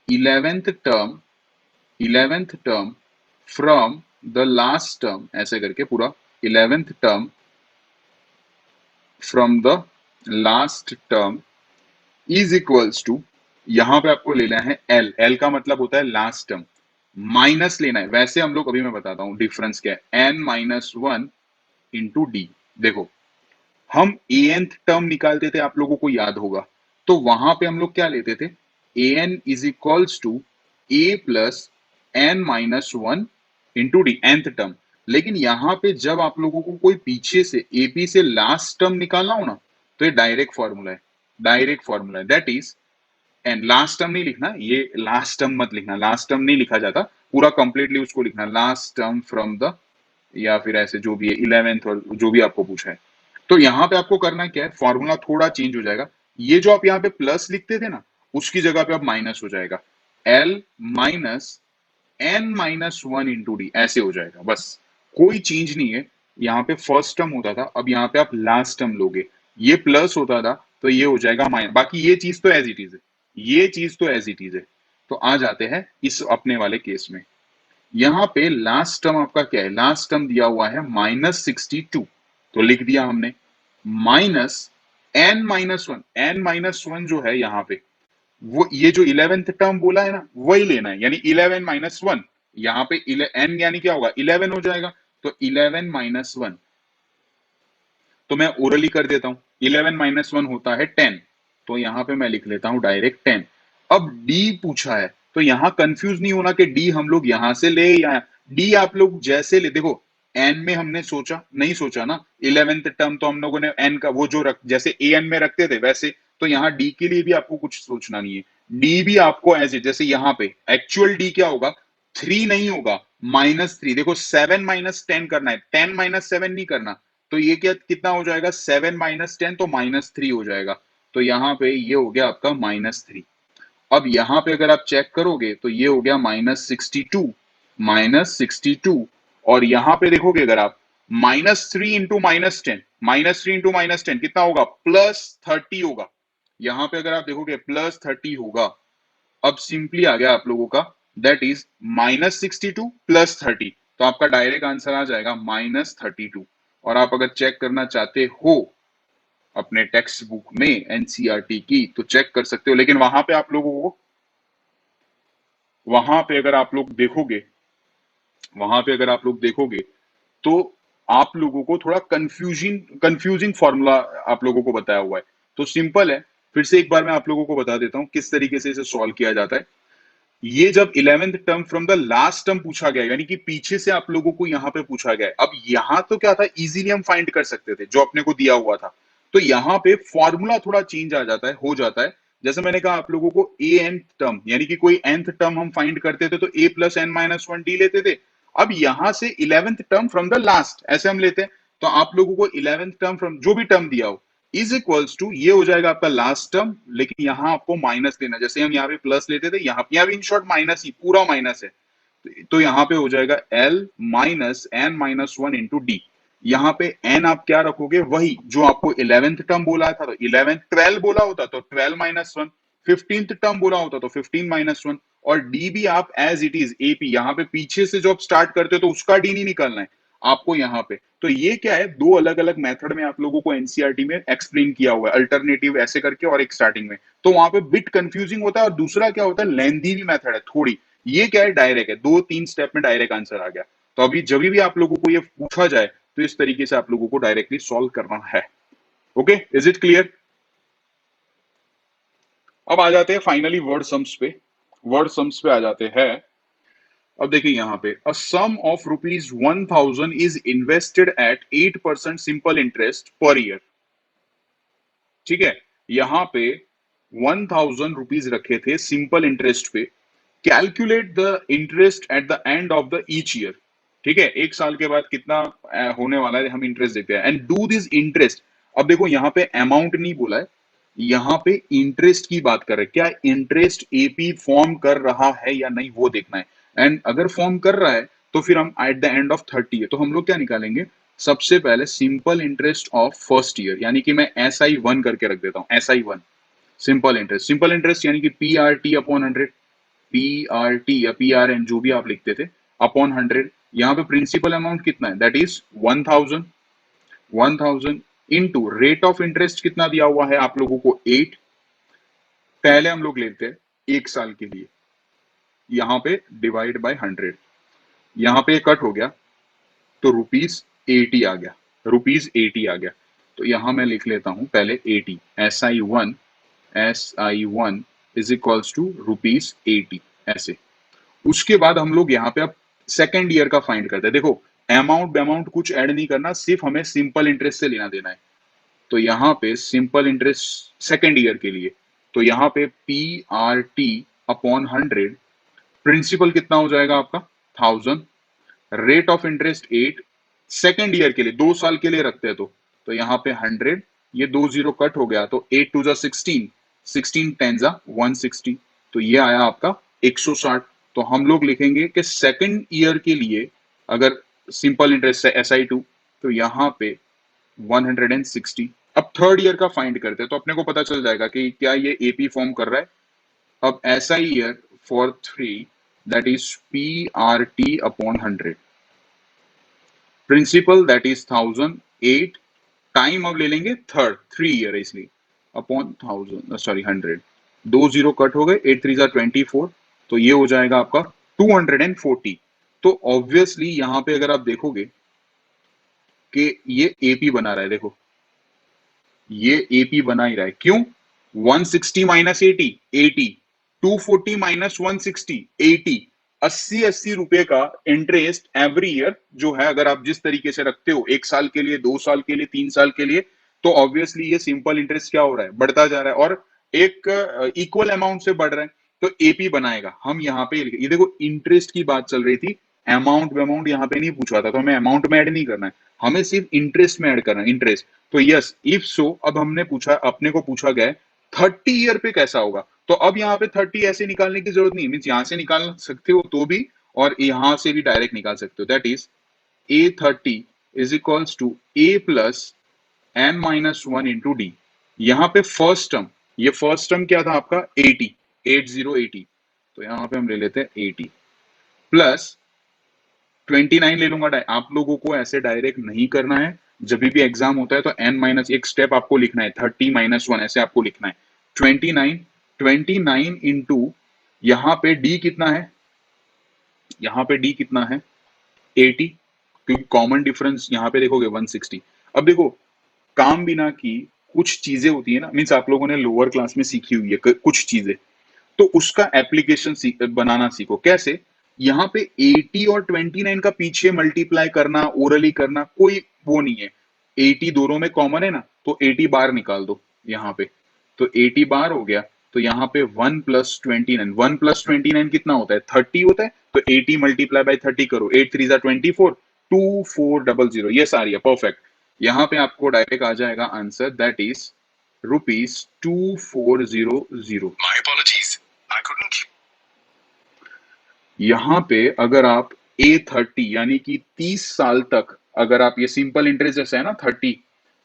S1: 11th term, 11th term from the last term, ऐसे करके पूरा 11th term from the last term is equals to, यहां पे आपको लेना है एल, एल का मतलब होता है लास्ट टर्म, माइनस लेना है। वैसे हम लोग, अभी मैं बताता हूं डिफरेंस क्या है, N minus one into D. देखो हम एनथ टर्म निकालते थे, आप लोगों को याद होगा, तो वहां पे हम लोग क्या लेते थे, A N is equals to A plus N minus one into D, nth term. लेकिन यहाँ पे जब आप लोगों को कोई पीछे से एपी से लास्ट टर्म निकालना हो ना, तो ये डायरेक्ट फॉर्मूला है, डायरेक्ट फॉर्मूला है, that is and last term नहीं लिखना, ये लास्ट टर्म मत लिखना, लास्ट टर्म नहीं लिखा जाता, पूरा कंप्लीटली उसको लिखना, लास्ट टर्म फ्रॉम द, या फिर ऐसे जो भी है 11th और जो भी आपको पूछा है। तो यहाँ पे आपको करना क्या है, फॉर्मूला थोड़ा चेंज हो जाएगा, ये जो आप यहाँ पे प्लस लिखते थे ना, उसकी जगह पे अब माइनस हो जाएगा, L minus N minus one into D, ऐसे हो जाएगा, बस कोई चेंज नहीं है। यहाँ पे फर्स्ट टर्म होता था, अब यहाँ पे आप लास्ट टर्म लोगे, ये प्लस होता था तो ये हो जाएगा माइनस, बाकी ये चीज तो एज इट इज है, ये चीज तो एज इट इज है। तो आ जाते हैं इस अपने वाले केस में, यहाँ पे लास्ट टर्म आपका क्या है, लास्ट टर्म दिया हुआ है -62, तो लिख दिया हमने minus N minus one, N minus one जो है यहाँ पे, वो ये जो 11th टर्म बोला है ना, वही लेना है, यानी 11 माइनस वन, यहाँ पे एन यानी क्या होगा 11 हो जाएगा, तो 11 माइनस वन, तो मैं ओरली कर देता हूं, 11 माइनस वन होता है 10, तो यहां पे मैं लिख लेता हूं डायरेक्ट 10। अब डी पूछा है, तो यहां कंफ्यूज नहीं होना कि डी हम लोग यहां से ले या डी आप लोग जैसे ले, देखो एन में हमने सोचा नहीं सोचा ना, 11th टर्म तो हम लोगों ने एन का वो जो रख जैसे ए एन में रखते थे वैसे, तो यहाँ डी के लिए भी आपको कुछ सोचना नहीं है, डी भी आपको एज जैसे यहाँ पे एक्चुअल डी क्या होगा, 3 नहीं होगा, -3, देखो 7 माइनस 10 करना है, 10 माइनस 7 नहीं करना, तो ये क्या कितना हो जाएगा, 7 माइनस 10 तो -3 हो जाएगा, तो यहाँ पे ये हो गया आपका -3। अब यहाँ पे अगर आप चेक करोगे तो ये हो गया -62, -62, और यहाँ पे देखोगे अगर आप -3 इंटू -10, -3 इंटू -10 कितना होगा, +30 होगा, यहाँ पे अगर आप देखोगे +30 होगा। अब सिंपली आ गया आप लोगों का, दैट इज -62 +30, तो आपका डायरेक्ट आंसर आ जाएगा -32। और आप अगर चेक करना चाहते हो अपने टेक्स्ट बुक में एनसीईआरटी की, तो चेक कर सकते हो, लेकिन वहां पे आप लोगों को, वहां पे अगर आप लोग देखोगे, वहां पे अगर आप लोग देखोगे तो आप लोगों को थोड़ा कंफ्यूजिंग कंफ्यूजिंग फॉर्मूला आप लोगों को बताया हुआ है, तो सिंपल है, फिर से एक बार मैं आप लोगों को बता देता हूं किस तरीके से इसे सॉल्व किया जाता है। ये जब 11th term from the last term पूछा गया, यानी कि पीछे से आप लोगों को यहाँ पे पूछा गया है, अब यहाँ तो क्या था, इजीली हम फाइंड कर सकते थे जो अपने को दिया हुआ था, तो यहाँ पे फॉर्मूला थोड़ा चेंज आ जाता है, हो जाता है। जैसे मैंने कहा आप लोगों को ए एन टर्म, यानी कि कोई nth टर्म हम फाइंड करते थे तो a plus N minus one D लेते थे, अब यहां से 11th term from the last ऐसे हम लेते हैं, तो आप लोगों को 11th टर्म फ्रॉम जो भी टर्म दिया हो इज इक्वल्स टू, ये हो जाएगा आपका लास्ट टर्म, लेकिन यहां आपको माइनस लेना, जैसे हम यहाँ पे प्लस लेते थे, यहाँ भी इन शॉर्ट माइनस ही, पूरा माइनस है, तो यहाँ पे हो जाएगा L minus N minus one into D. यहाँ पे एन आप क्या रखोगे, वही जो आपको 11th टर्म बोला था, तो 11 12 बोला होता तो 12 माइनस वन, 15th टर्म बोला होता तो 15 माइनस वन, और डी भी आप एज इट इज एपी, यहाँ पे पीछे से जो आप स्टार्ट करते हो तो उसका डी नहीं निकालना है आपको यहाँ पे। तो ये क्या है, दो अलग अलग मेथड में आप लोगों को एनसीईआरटी में एक्सप्लेन किया हुआ है, अल्टरनेटिव ऐसे करके और एक स्टार्टिंग में, तो वहां पे बिट कंफ्यूजिंग होता है, और दूसरा क्या होता है, लेंथी भी मेथड है थोड़ी, ये क्या है डायरेक्ट है, 2-3 स्टेप में डायरेक्ट आंसर आ गया। तो अभी जब भी आप लोगों को ये पूछा जाए तो इस तरीके से आप लोगों को डायरेक्टली सॉल्व करना है। Okay, is it clear? अब आ जाते हैं फाइनली वर्ड सम्स पे, वर्ड सम्स पे आ जाते हैं। अब देखिए यहाँ पे, a sum of ₹1000 is invested at 8% simple interest per year, ठीक है, यहाँ पे 1000 रुपीज रखे थे सिंपल इंटरेस्ट पे, calculate the interest at the end of the each year, ठीक है, एक साल के बाद कितना होने वाला है हम इंटरेस्ट देते हैं, एंड डू दिस इंटरेस्ट। अब देखो यहाँ पे अमाउंट नहीं बोला है, यहाँ पे इंटरेस्ट की बात कर रहे हैं, क्या इंटरेस्ट एपी फॉर्म कर रहा है या नहीं वो देखना है, एंड अगर फॉर्म कर रहा है तो फिर हम एट द एंड ऑफ 30 है, तो हम लोग क्या निकालेंगे, सबसे पहले simple interest of first year, यानी कि मैं SI1 करके रख देता हूँ, SI1 simple interest, simple interest यानी कि PRT अपॉन 100, PRT या PRN जो भी आप लिखते थे अपॉन 100, यहाँ पे प्रिंसिपल अमाउंट कितना है, that is 1000, 1000 into rate of interest कितना दिया हुआ है आप लोगों को 8, पहले हम लोग लेते हैं एक साल के लिए, यहाँ पे डिवाइड बाय 100, यहाँ पे कट हो गया तो ₹80 आ गया, ₹80 आ गया, तो यहाँ मैं लिख लेता हूं पहले 80, SI1 इज इक्वल्स टू ₹80 ऐसे। उसके बाद हम लोग यहाँ पे अब सेकेंड ईयर का फाइंड करते हैं, देखो अमाउंट अमाउंट कुछ ऐड नहीं करना, सिर्फ हमें सिंपल इंटरेस्ट से लेना देना है। तो यहाँ पे सिंपल इंटरेस्ट सेकेंड ईयर के लिए, तो यहाँ पे P R T upon 100, principal कितना हो जाएगा आपका 1000, rate of interest 8, second year के लिए 2 साल के लिए रखते हैं तो यहाँ पे 100, ये 2 जीरो कट हो गया तो 8 टू जा 16, 16 टेन जा 160, तो ये आया आपका 160। तो हम लोग लिखेंगे कि सेकेंड ईयर के लिए अगर सिंपल इंटरेस्ट है SI2, तो यहाँ पे 160। अब थर्ड ईयर का फाइंड करते हैं तो अपने को पता चल जाएगा कि क्या ये एपी फॉर्म कर रहा है। अब SI year for 3, that is PRT upon 100, principal that is 1000, 8, time अब ले लेंगे थर्ड 3 ईयर है इसलिए, अपॉन 1000 सॉरी 100, 2 जीरो कट हो गए, 8 3 जा 24, तो ये हो जाएगा आपका 240। तो ऑब्वियसली यहां पे अगर आप देखोगे कि ये एपी बना रहा है, देखो ये एपी बना ही रहा है, क्यों 160 माइनस 80 80, 240 माइनस 160 80, 80 रुपए का इंटरेस्ट एवरी ईयर जो है, अगर आप जिस तरीके से रखते हो 1 साल के लिए, 2 साल के लिए, 3 साल के लिए, तो ऑब्वियसली ये सिंपल इंटरेस्ट क्या हो रहा है, बढ़ता जा रहा है और एक इक्वल अमाउंट से बढ़ रहा है, तो एपी बनाएगा। हम यहाँ पे ये देखो इंटरेस्ट की बात चल रही थी, अमाउंट यहाँ पे नहीं पूछा था, तो हमें अमाउंट में ऐड नहीं करना है, हमें सिर्फ इंटरेस्ट में ऐड करना है, इंटरेस्ट। तो यस इफ सो, अब हमने पूछा, अपने को पूछा गया 30 ईयर पे कैसा होगा, तो अब यहाँ पे 30 ऐसे निकालने की जरूरत नहीं, मीन्स यहाँ से निकाल सकते हो तो भी, और यहाँ से भी डायरेक्ट निकाल सकते हो, that is A30 is equals to A plus n minus 1 into D. यहाँ पे फर्स्ट टर्म, ये फर्स्ट टर्म क्या था आपका 80, 80 तो यहाँ पे हम ले लेते हैं 80 प्लस 29 ले लूंगा। आप लोगों को ऐसे डायरेक्ट नहीं करना है, जब भी एग्जाम होता है तो n माइनस एक स्टेप आपको लिखना है, 30 माइनस 1 ऐसे आपको लिखना है। 29, 29 इंटू यहाँ पे d कितना है, यहाँ पे d कितना है 80, क्योंकि कॉमन डिफरेंस यहाँ पे देखोगे 160। अब देखो काम बिना की कुछ चीजें होती है ना, मीन्स आप लोगों ने लोअर क्लास में सीखी हुई है कुछ चीजें, तो उसका एप्लीकेशन बनाना सीखो। कैसे, यहाँ पे 80 और 29 का पीछे मल्टीप्लाई करना, ओरली करना, कोई वो नहीं है। 80 दोनों में कॉमन है ना, तो 80 बार निकाल दो यहाँ पे, तो 80 बार हो गया। तो यहाँ पे 1 प्लस 29, 1 प्लस 29 कितना होता है 30 होता है, तो 80 मल्टीप्लाई बाई 30 करो, 8 3 जा 24, 2400, ये सारी है परफेक्ट। यहाँ पे आपको डायरेक्ट आ जाएगा answer, that is ₹2400। My apologies, I couldn't. यहाँ पे अगर आप A30 यानी कि 30 साल तक अगर आप ये सिंपल इंटरेस्ट जैसा है ना 30,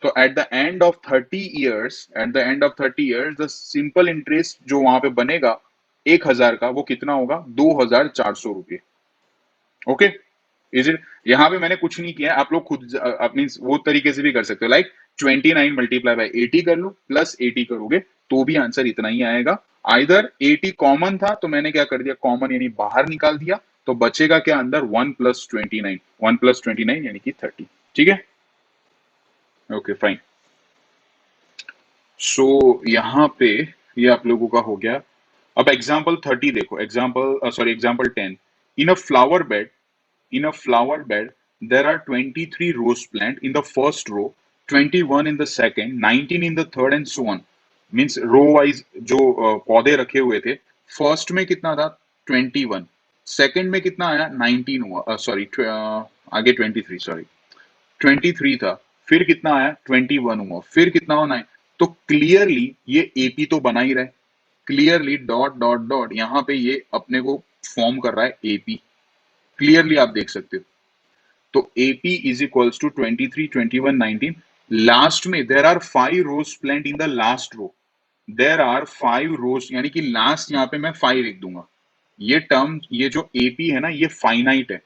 S1: तो eight the end of 30 years, eight the end of 30 years the simple interest जो वहां पे बनेगा 1000 का, वो कितना होगा 2400 रुपये। Okay, is it. यहाँ पे मैंने कुछ नहीं किया है, आप लोग खुद अपनी वो तरीके से भी कर सकते हो, लाइक 29 मल्टीप्लाई बाई 80 कर लो, प्लस 80 करोगे तो भी आंसर इतना ही आएगा। आइदर 80 कॉमन था तो मैंने क्या कर दिया, कॉमन यानी बाहर निकाल दिया, तो बचेगा क्या अंदर 1 प्लस 29, 1 प्लस 29 यानी कि 30। ठीक है, ओके फाइन। सो यहाँ पे ये आप लोगों का हो गया। अब एग्जाम्पल 30 देखो, example sorry example 10, in a flower bed, in a flower bed, there are 23 rose plant in the first row, 21 in the second, 19 in the third and so on. Means row wise जो पौधे रखे हुए थे, first में कितना था 21, second में कितना आया 19 हुआ, सॉरी आगे 23, सॉरी 23 था, फिर कितना आया 21 हुआ, फिर कितना हुआ 9। तो क्लियरली ये एपी तो बना ही रहा है, क्लियरली डॉट डॉट डॉट यहाँ पे ये अपने को फॉर्म कर रहा है एपी, क्लियरली आप देख सकते हो। तो AP is equals to 23 21 19, last में there are 5 rose plant in the last row, there are 5 rose यानी कि लास्ट यहाँ पे मैं 5 लिख दूंगा। ये टर्म, ये जो AP है ना ये फाइनाइट है,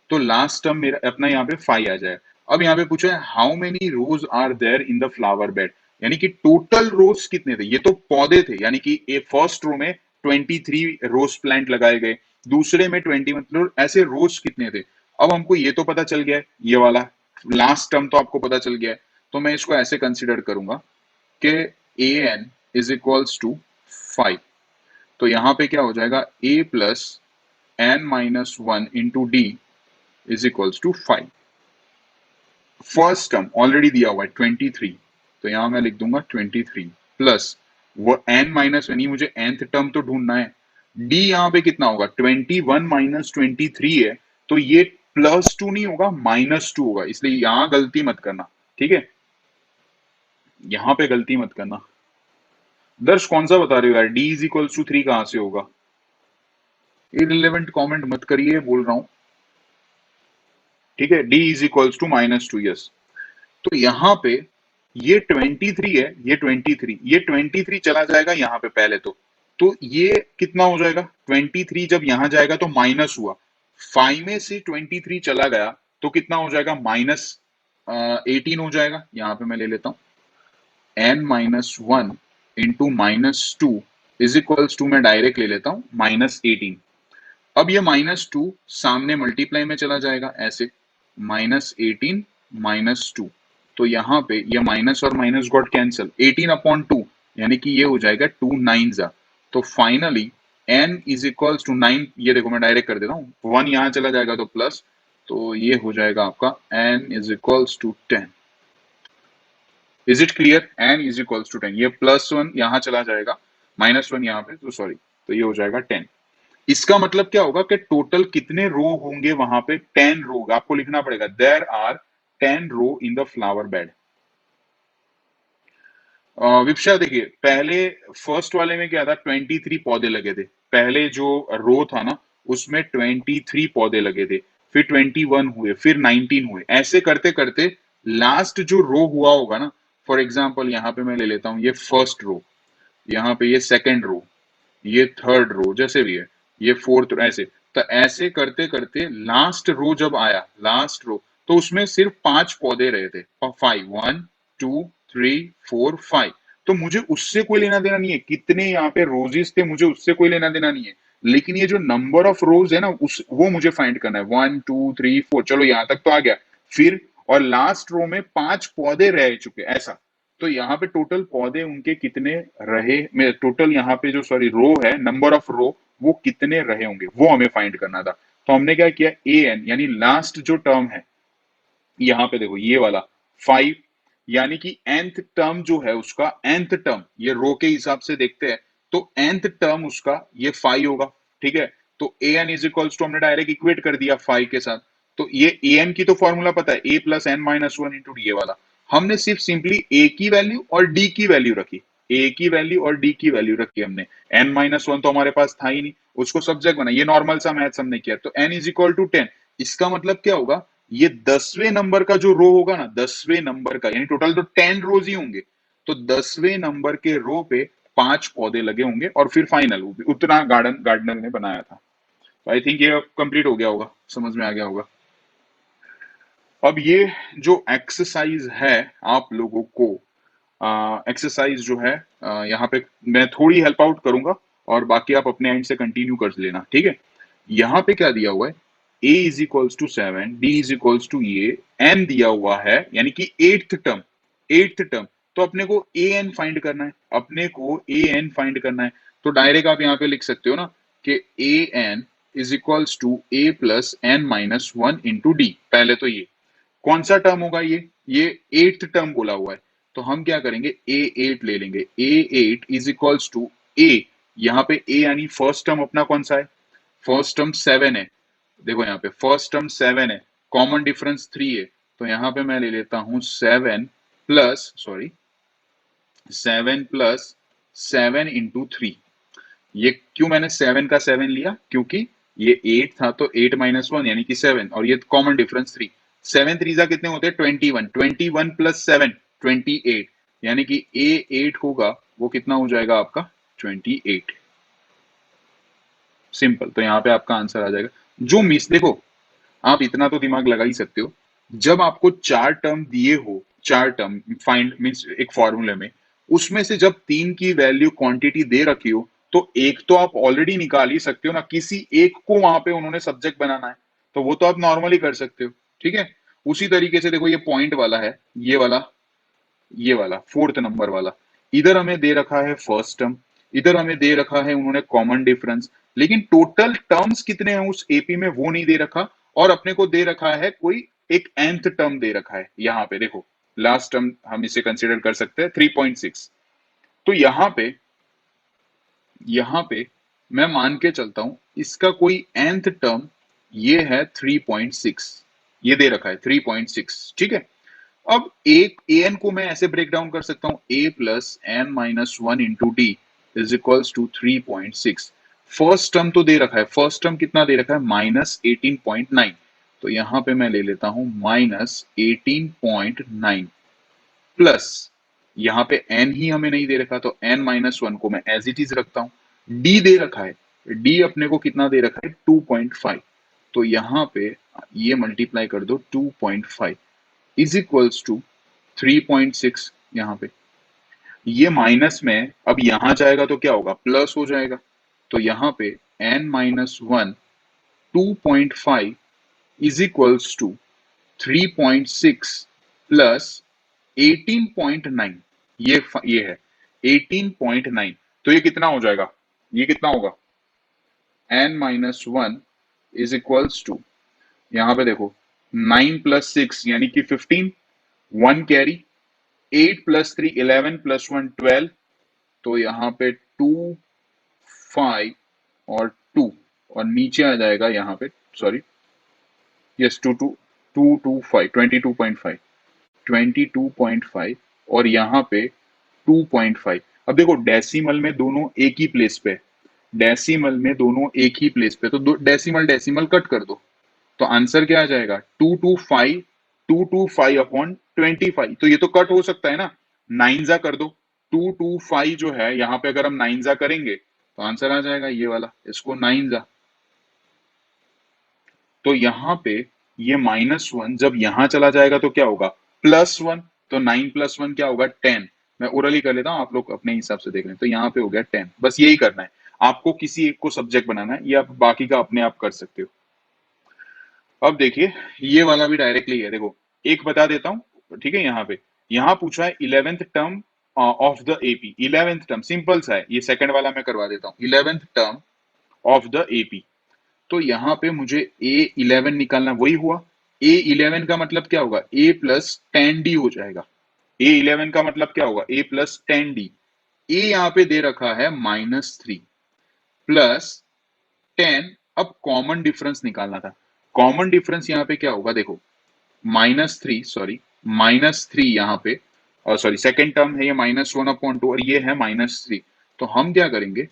S1: तो लास्ट टर्म मेरा अपना यहाँ पे 5 आ जाए। अब यहाँ पे पूछा है how many rose are there in the flower bed, यानी कि टोटल रोज कितने थे, ये तो पौधे थे, यानी कि फर्स्ट रो में 23 रोज प्लांट लगाए गए, दूसरे में 20, मतलब ऐसे रोज कितने थे। अब हमको ये तो पता चल गया है, ये वाला लास्ट टर्म तो आपको पता चल गया है, तो मैं इसको ऐसे कंसिडर करूंगा कि an इज इक्वल्स टू 5, तो यहाँ पे क्या हो जाएगा a plus n minus 1 into D is equals to 5। First term already दिया हुआ है 23, तो यहां मैं लिख दूंगा 23 प्लस वो n माइनस वन, मुझे nth टर्म तो ढूंढना है। d यहाँ पे कितना होगा, 21 माइनस 23 है, तो ये +2 नहीं होगा, -2 होगा, इसलिए यहां गलती मत करना, ठीक है, यहां पे गलती मत करना। दर्श कौन सा बता रहे हो यार, d इज इक्वल्स टू 3 कहां से होगा? इररिलेवेंट कमेंट मत करिए, बोल रहा हूं, ठीक है, d is equals to -2, yes. तो यहाँ पे ये 23 है, ये 23, ये 23 चला जाएगा यहाँ पे पहले तो ये कितना हो जाएगा, 23 जब यहां जाएगा तो माइनस हुआ, 5 में से 23 चला गया तो कितना हो जाएगा, -18 हो जाएगा। यहाँ पे मैं ले लेता हूँ n-1 into -2 is equals to, मैं डायरेक्ट ले लेता हूँ -18। अब ये -2 सामने मल्टीप्लाई में चला जाएगा ऐसे, -18 -2, तो यहाँ पे ये माइनस और माइनस गॉट कैंसिल, 18/2 यानी कि ये हो जाएगा 2 9 जा। तो finally n is equals to 9, ये देखो मैं डायरेक्ट कर देता हूँ, 1 यहाँ चला जाएगा तो प्लस, तो ये हो जाएगा आपका n is equals to 10। Is it clear? n is equals to 10, ये +1 यहाँ चला जाएगा, -1 यहाँ पे, तो सॉरी, तो ये हो जाएगा 10। इसका मतलब क्या होगा कि टोटल कितने रो होंगे वहां पे, 10 रो, आपको लिखना पड़ेगा there are 10 row in the flower bed. Vipsha देखिए, पहले फर्स्ट वाले में क्या था, 23 पौधे लगे थे, पहले जो रो था ना उसमें 23 पौधे लगे थे, फिर 21 हुए, फिर 19 हुए, ऐसे करते करते लास्ट जो रो हुआ होगा ना, फॉर एग्जाम्पल यहाँ पे मैं ले लेता हूँ ये फर्स्ट रो, यहाँ पे ये सेकेंड रो, ये थर्ड रो, जैसे भी है, ये फोर्थ, ऐसे, तो ऐसे करते करते लास्ट रो जब आया, लास्ट रो, तो उसमें सिर्फ 5 पौधे रहे थे, 5, 1 2 3 4 5, तो मुझे उससे कोई लेना देना नहीं है, कितने यहाँ पे रोजेस थे मुझे उससे कोई लेना देना नहीं है, लेकिन ये जो नंबर ऑफ रोज है ना उस वो मुझे फाइंड करना है, 1 2 3 4, चलो यहाँ तक तो आ गया, फिर और लास्ट रो में 5 पौधे रह चुके, ऐसा, तो यहाँ पे टोटल पौधे उनके कितने रहे, में टोटल यहाँ पे जो सॉरी रो है, नंबर ऑफ रो, वो कितने रहे होंगे वो हमें फाइंड करना था। तो हमने क्या किया, ए एन यानी लास्ट जो टर्म है, यहाँ पे देखो ये वाला 5, यानी कि nth टर्म जो है उसका, nth टर्म ये रो के हिसाब से देखते हैं, तो nth टर्म उसका ये 5 होगा, ठीक है, तो A N is equals to, हमने डायरेक्ट इक्वेट कर दिया 5 के साथ, तो ये ए एन की तो फॉर्मूला पता है, a plus N minus one into d, वाला, हमने सिर्फ सिंपली ए की वैल्यू और डी की वैल्यू रखी, ए की वैल्यू और डी की वैल्यू रखी हमने, n-1 तो हमारे पास था ही नहीं, उसको सब्जेक्ट बना, ये नॉर्मल सा मैथ्स हमने किया, तो n इज इक्वल टू 10, इसका मतलब क्या होगा, ये 10वें नंबर का जो रो होगा ना, 10वें नंबर का, यानी टोटल तो 10 रोज ही होंगे, तो 10वें नंबर के रो पे 5 पौधे लगे होंगे, और फिर फाइनल उतना गार्डनर ने बनाया था। आई थिंक ये कंप्लीट हो गया होगा, समझ में आ गया होगा। अब ये जो एक्सरसाइज है आप लोगों को, एक्सरसाइज जो है यहाँ पे मैं थोड़ी हेल्प आउट करूंगा, और बाकी आप अपने एंड से कंटिन्यू कर लेना, ठीक है। यहाँ पे क्या दिया हुआ है, a is equals to 7, d is equals to ये, n दिया हुआ है, यानी कि एट्थ टर्म, तो अपने को ए एन फाइंड करना है, अपने को ए एन फाइंड करना है, तो डायरेक्ट आप यहाँ पे लिख सकते हो ना कि a N is equals to A plus N minus one into d, पहले तो ये कौन सा टर्म होगा, ये एट्थ टर्म बोला हुआ है, तो हम क्या करेंगे, ए एट ले लेंगे, ए एट इज इक्वल्स टू ए, यहाँ पे ए यानी फर्स्ट टर्म अपना कौन सा है, फर्स्ट टर्म 7 है, देखो यहाँ पे फर्स्ट टर्म 7 है, कॉमन डिफरेंस 3 है, तो यहाँ पे मैं ले लेता हूं 7 इंटू 3, ये क्यों मैंने 7 का 7 लिया, क्योंकि ये 8 था तो 8-1 यानी कि 7, और ये कॉमन डिफरेंस 3, 7 3 कितने होते हैं 21, 21 प्लस 7 28, यानी कि ए 8 होगा वो कितना हो जाएगा आपका 28, सिंपल, तो यहाँ पे आपका आंसर आ जाएगा। जो मिस देखो, आप इतना तो दिमाग लगा ही सकते हो, जब आपको 4 टर्म दिए हो, 4 टर्म फाइंड मीन्स एक फॉर्मूले में, उसमें से जब 3 की वैल्यू क्वांटिटी दे रखी हो, तो एक तो आप ऑलरेडी निकाल ही सकते हो ना, किसी एक को वहां पे उन्होंने सब्जेक्ट बनाना है, तो वो तो आप नॉर्मली कर सकते हो, ठीक है। उसी तरीके से देखो ये पॉइंट वाला है, ये वाला फोर्थ नंबर वाला, इधर हमें दे रखा है फर्स्ट टर्म, इधर हमें दे रखा है उन्होंने कॉमन डिफरेंस, लेकिन टोटल टर्म्स कितने हैं उस एपी में वो नहीं दे रखा, और अपने को दे रखा है कोई एक nth टर्म दे रखा है, यहाँ पे देखो लास्ट टर्म हम इसे कंसिडर कर सकते हैं 3.6। तो यहाँ पे मैं मान के चलता हूं इसका कोई nth टर्म ये है 3.6, ये दे रखा है 3.6, ठीक है। अब एक an को मैं ऐसे ब्रेक डाउन कर सकता हूं a plus N minus one into D is equals to 3.6। First term तो दे रखा है, फर्स्ट टर्म कितना दे रखा है -18.9, तो यहां पे मैं ले लेता हूं -18.9 प्लस यहाँ पे n ही हमें नहीं दे रखा, तो n-1 को मैं एज इट इज रखता हूं। d दे रखा है, d अपने को कितना दे रखा है 2.5, तो यहाँ पे ये मल्टीप्लाई कर दो 2.5 इज इक्वल्स टू 3.6। यहाँ पे ये माइनस में अब यहाँ जाएगा तो क्या होगा प्लस हो जाएगा, तो यहाँ पे n-1 2.5 is equals to 3.6 plus 18.9, ये है 18.9, तो ये कितना हो जाएगा, ये कितना होगा n-1 इज इक्वल्स टू, यहाँ पे देखो 9 प्लस 6 यानी कि 15, 1 कैरी, 8 प्लस 3 11 प्लस 1 12, तो यहाँ पे 2 5 और 2 और नीचे आ जाएगा यहाँ पे, सॉरी यस 2 22.5 22.5 और यहाँ पे 2.5। अब देखो डेसिमल में दोनों एक ही प्लेस पे, डेसिमल में दोनों एक ही प्लेस पे, तो डेसिमल डेसिमल कट कर दो, तो आंसर क्या आ जाएगा 225 अपॉन 25, तो ये तो कट हो सकता है ना, 9 जा कर दो, 225 जो है यहाँ पे अगर हम 9 जा करेंगे तो आंसर आ जाएगा ये वाला, इसको 9 जा, तो यहाँ पे ये -1 जब यहाँ चला जाएगा तो क्या होगा +1, तो 9 + 1 क्या होगा 10। मैं ओरली कर लेता हूँ, आप लोग अपने हिसाब से देख लें, तो यहाँ पे हो गया 10। बस यही करना है आपको, किसी एक को सब्जेक्ट बनाना है या बाकी का अपने आप कर सकते हो। अब देखिए ये वाला भी डायरेक्टली है, देखो एक बता देता हूँ, ठीक है। यहाँ पे यहाँ पूछा है 11th term of the AP, 11th term simple सा है, ये सेकंड वाला मैं करवा देता हूँ, 11th term of the AP. तो यहाँ पे मुझे A11 निकालना, वही हुआ A11 का मतलब क्या होगा A प्लस 10D हो जाएगा। A11 का मतलब क्या होगा A प्लस 10D। A यहाँ पे दे रखा है -3 प्लस 10, अब कॉमन डिफरेंस निकालना था, कॉमन डिफरेंस यहाँ पे क्या होगा देखो -3, सॉरी -3 यहाँ पे, और सॉरी सेकेंड टर्म है ये -1/2 और ये है -3, तो हम क्या करेंगे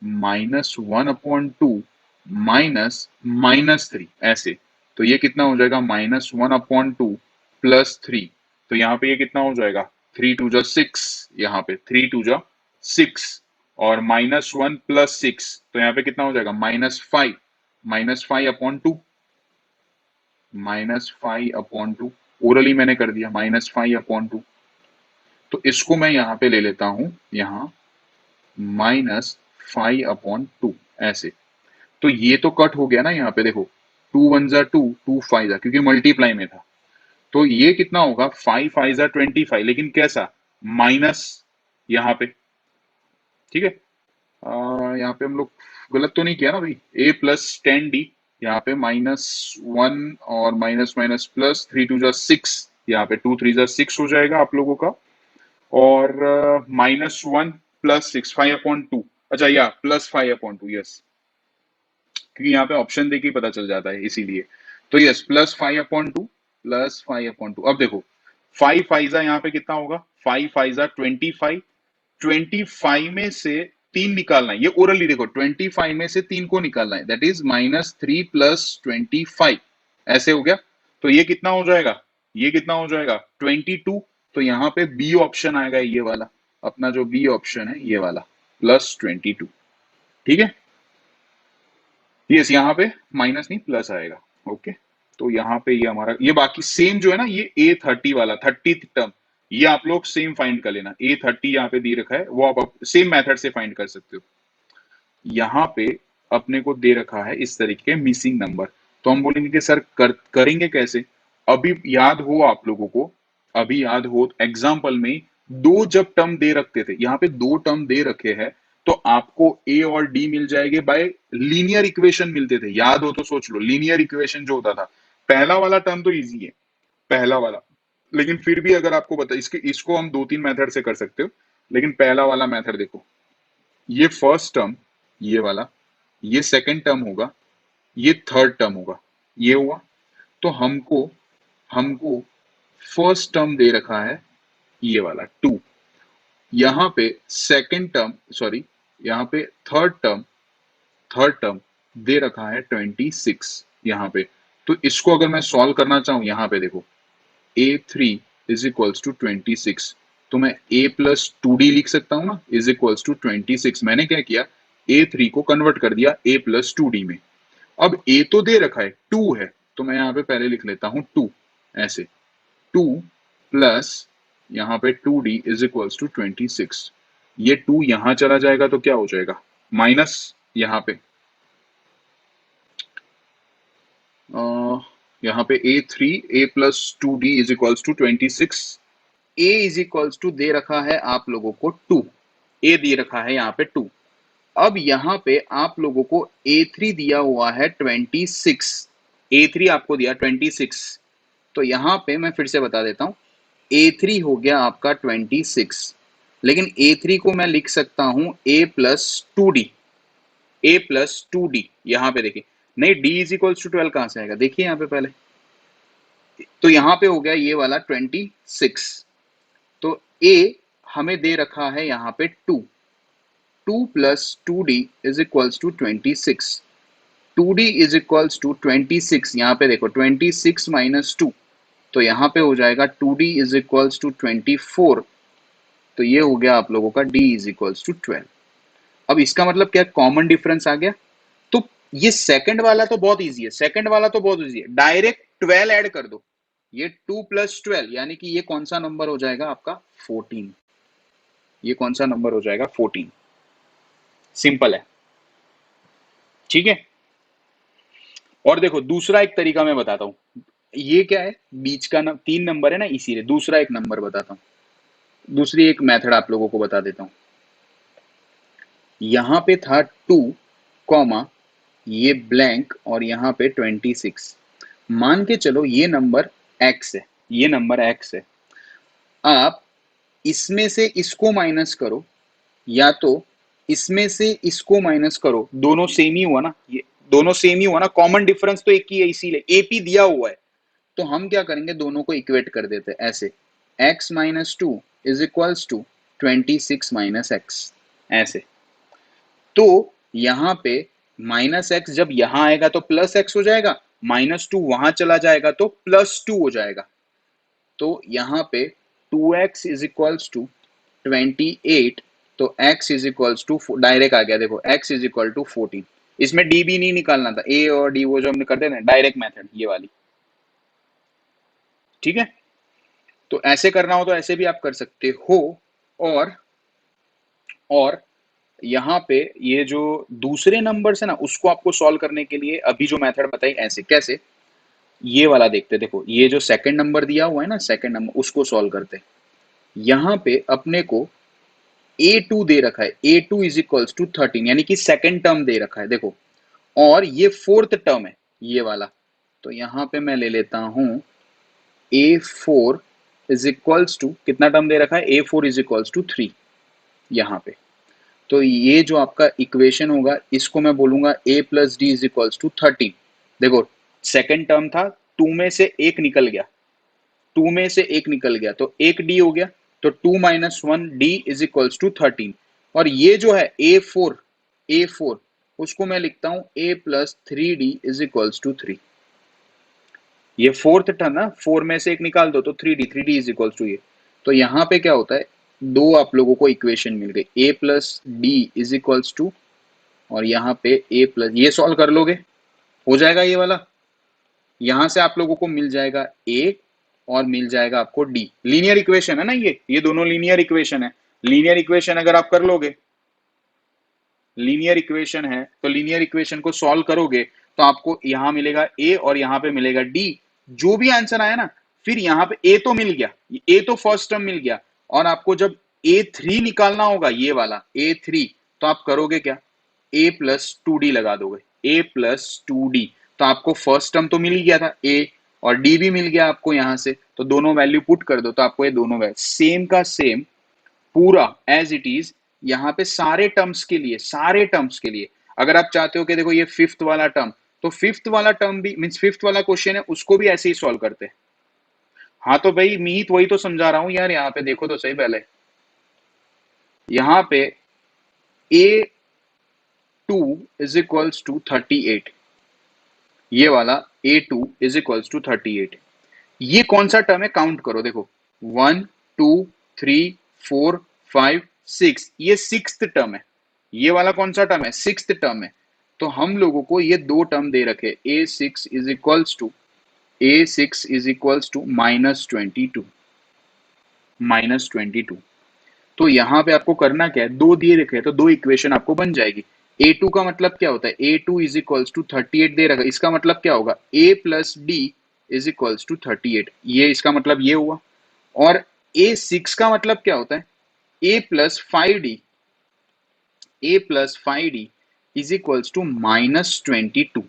S1: -1/2 -3 ऐसे, तो ये कितना हो जाएगा -1/2 प्लस 3, तो यहाँ पे ये कितना हो जाएगा 3 2 जा 6, यहाँ पे 3 2 जा 6 और -1 प्लस 6, तो यहाँ पे कितना हो जाएगा -5, -5/2, -5/2 ओरली मैंने कर दिया -5/2, तो इसको मैं यहाँ पे ले लेता हूँ यहाँ -5/2 ऐसे, तो ये तो कट हो गया ना, यहाँ पे देखो 2 1 जा 2 2 5 जा, क्योंकि मल्टीप्लाई में था, तो ये कितना होगा 5 5 जा 25, लेकिन कैसा माइनस यहाँ पे, ठीक है। यहाँ पे हम लोग गलत तो नहीं किया ना भाई, A प्लस 10D, यहाँ पे -1 और माइनस माइनस प्लस 3 2 जा 6, यहाँ पे 2 3 जा 6 हो जाएगा आप लोगों का, और -1 प्लस 6 5/2, अच्छा या +5/2, यस, क्योंकि यहाँ पे ऑप्शन देके ही पता चल जाता है इसीलिए, तो यस +5/2 +5/2। अब देखो 5 5 यहाँ पे कितना होगा 5 5 25, 25 में से 3 निकालना है, ये ओरली देखो 25 में से 3 को निकालना है, दैट इज -3 + 25 ऐसे हो गया, तो ये कितना हो जाएगा, ये कितना हो जाएगा 22, तो यहाँ पे बी ऑप्शन आएगा, ये वाला अपना जो बी ऑप्शन है ये वाला +22, ठीक है। यस यहाँ पे माइनस नहीं प्लस आएगा, ओके। तो यहाँ पे ये हमारा, ये बाकी सेम जो है ना, ये A30 वाला 30th टर्म, ये आप लोग सेम फाइंड कर लेना, A30 यहाँ पे दे रखा है, वो आप सेम मेथड से फाइंड कर सकते हो। यहाँ पे अपने को दे रखा है इस तरीके मिसिंग नंबर, तो हम बोलेंगे कि सर करेंगे कैसे। अभी याद हो आप लोगों को, अभी याद हो एग्जाम्पल में दो जब टर्म दे रखते थे, यहाँ पे दो टर्म दे रखे हैं, तो आपको ए और डी मिल जाएंगे बाय लीनियर इक्वेशन मिलते थे, याद हो तो सोच लो, लीनियर इक्वेशन जो होता था। पहला वाला टर्म तो इजी है, पहला वाला, लेकिन फिर भी अगर आपको बता, इसको हम दो तीन मेथड से कर सकते हो, लेकिन पहला वाला मेथड देखो, ये फर्स्ट टर्म, ये वाला, ये सेकंड टर्म होगा, ये थर्ड टर्म होगा, ये हुआ। तो हमको हमको फर्स्ट टर्म दे रखा है ये वाला 2, यहाँ पे सेकंड टर्म, सॉरी, यहाँ पे थर्ड टर्म दे रखा है 26 यहाँ पे। तो इसको अगर मैं सॉल्व करना चाहूं, यहाँ पे देखो, a3 इज इक्वल्स टू 26, तो मैं a प्लस 2d लिख सकता हूं ना, इज इक्वल्स टू 26। मैंने क्या किया, a3 को कन्वर्ट कर दिया a प्लस 2d में। अब a तो दे रखा है 2 है, तो मैं यहाँ पे पहले लिख लेता हूं 2, ऐसे 2 प्लस यहाँ पे 2d इज इक्वल्स टू 26। ये 2 यहां चला जाएगा तो क्या हो जाएगा, माइनस, यहाँ पे यहाँ पे a3 a plus 2d is equals to 26। a is equals to दे रखा है आप लोगों को 2, a दे रखा है यहाँ पे 2। अब यहाँ पे आप लोगों को a3 दिया हुआ है 26, a3 आपको दिया 26। तो यहाँ पे मैं फिर से बता देता हूँ, a3 हो गया आपका 26, लेकिन a3 को मैं लिख सकता हूँ a plus 2d, a plus 2d। यहाँ पे देखिए, नहीं, d इज इक्वल्स टू 12 कहाँ से आएगा, देखिए यहाँ पे पहले, तो यहाँ पे हो गया ये वाला 26। तो a हमें दे रखा है यहाँ पे 2, 2 plus 2d is equals to 26, 2d is equals to 26। यहाँ पे देखो 26 माइनस 2, तो यहाँ पे हो जाएगा 2d इज इक्वल्स टू 24। तो ये हो गया आप लोगों का d इज इक्वल्स टू 12। अब इसका मतलब क्या, कॉमन डिफरेंस आ गया। तो ये सेकंड वाला तो बहुत इजी है, सेकंड वाला तो बहुत इजी है, डायरेक्ट 12 ऐड कर दो, ये 2 प्लस 12, यानी कि ये कौन सा नंबर हो जाएगा आपका 14। ये कौन सा नंबर हो जाएगा 14। सिंपल है, ठीक है। और देखो दूसरा एक तरीका मैं बताता हूं, ये क्या है, बीच का 3 नंबर है ना, इसीलिए दूसरा एक नंबर बताता हूं, दूसरी एक मेथड आप लोगों को बता देता हूं। यहां पे था 2 कॉमा ये ब्लैंक और यहाँ पे 26, मान के चलो ये नंबर x है, ये नंबर x है। आप इसमें से इसको माइनस करो, या तो इसमें से इसको माइनस करो, दोनों सेम ही हुआ ना, ये दोनों सेम ही हुआ ना, कॉमन डिफरेंस तो एक ही है, इसीलिए एपी दिया हुआ है। तो हम क्या करेंगे, दोनों को इक्वेट कर देते हैं ऐसे, x minus 2 is equals to 26 minus X, ऐसे। तो यहाँ पे माइनस एक्स जब यहाँ आएगा तो प्लस एक्स हो जाएगा, माइनस 2 वहां चला जाएगा तो प्लस 2 हो जाएगा। तो यहाँ पे 2x इज इक्वल्स टू 28, तो x is equals to, direct आ गया, देखो x इज इक्वल टू 14। इसमें d भी नहीं निकालना था, a और d वो जो हमने करते थे डायरेक्ट मेथड, ये वाली, ठीक है। तो ऐसे करना हो तो ऐसे भी आप कर सकते हो। और यहाँ पे ये जो दूसरे नंबर है ना, उसको आपको सॉल्व करने के लिए अभी जो मेथड बताई, ऐसे कैसे, ये वाला देखते, देखो ये जो सेकंड नंबर दिया हुआ है ना, सेकंड नंबर, उसको सॉल्व करते। यहाँ पे अपने को a2 दे रखा है, a2 इज इक्वल्स टू 13, यानी कि सेकंड टर्म दे रखा है, देखो, और ये फोर्थ टर्म है ये वाला। तो यहाँ पे मैं ले लेता हूं a4 इज इक्वल्स टू, कितना टर्म दे रखा है, a4 इज इक्वल्स टू 3 यहाँ पे। तो ये जो आपका इक्वेशन होगा, इसको मैं बोलूंगा a plus D is equals to 13। देखो सेकंड टर्म था, 2 में से एक निकल गया, 2 में से एक निकल गया, तो एक डी हो गया, तो 2 minus 1 D is equals to 13। और ये जो है a4 उसको मैं लिखता हूं a plus 3d is equals to 3। ये फोर्थ टर्म ना, 4 में से एक निकाल दो तो 3d इज इक्वल्स टू ये। तो यहाँ पे क्या होता है, दो आप लोगों को इक्वेशन मिल गई, a plus D is equals to, और यहाँ पे a प्लस, ये सॉल्व कर लोगे हो जाएगा ये वाला, यहां से आप लोगों को मिल जाएगा a और मिल जाएगा आपको d। लीनियर इक्वेशन है ना, ये दोनों लीनियर इक्वेशन है। लीनियर इक्वेशन अगर आप कर लोगे, लीनियर इक्वेशन है तो लीनियर इक्वेशन को सॉल्व करोगे तो आपको यहां मिलेगा a और यहां पे मिलेगा d। जो भी आंसर आया ना, फिर यहाँ पे a तो मिल गया, a तो फर्स्ट टर्म मिल गया, और आपको जब a3 निकालना होगा, ये वाला a3,
S2: तो आप करोगे क्या, a प्लस टू डी लगा दोगे, a प्लस टू डी। तो आपको फर्स्ट टर्म तो मिल ही गया था a, और d भी मिल गया आपको यहां से, तो दोनों वैल्यू पुट कर दो तो आपको ये दोनों वैल्यू सेम का सेम पूरा एज इट इज यहाँ पे सारे टर्म्स के लिए, सारे टर्म्स के लिए। अगर आप चाहते हो कि देखो ये फिफ्थ वाला टर्म, तो फिफ्थ वाला टर्म भी मीन्स फिफ्थ वाला क्वेश्चन है उसको भी ऐसे ही सॉल्व करते हैं। हाँ तो भाई मीत वही तो समझा रहा हूं यार, यहाँ पे देखो तो सही पहले, यहाँ पे a two is equals to 38, ये वाला a two is equals to 38, ये कौन सा टर्म है काउंट करो देखो, 1 2 3 4 5 6, ये सिक्स्थ टर्म है, ये वाला कौन सा टर्म है, सिक्स्थ टर्म है। तो हम लोगों को ये दो टर्म दे रखे, a6 इज इक्वल्स टू -22, -22। तो यहाँ पे आपको करना क्या है, दो दिए रखे हैं तो दो इक्वेशन आपको बन जाएगी। a2 का मतलब क्या होता है, a2 इज इक्वल्स टू 38 दे रखा है, इसका मतलब क्या होगा, a plus D is equals to 38, ये इसका मतलब ये हुआ। और a6 का मतलब क्या होता है, a plus 5d, a plus 5d is equals to -22,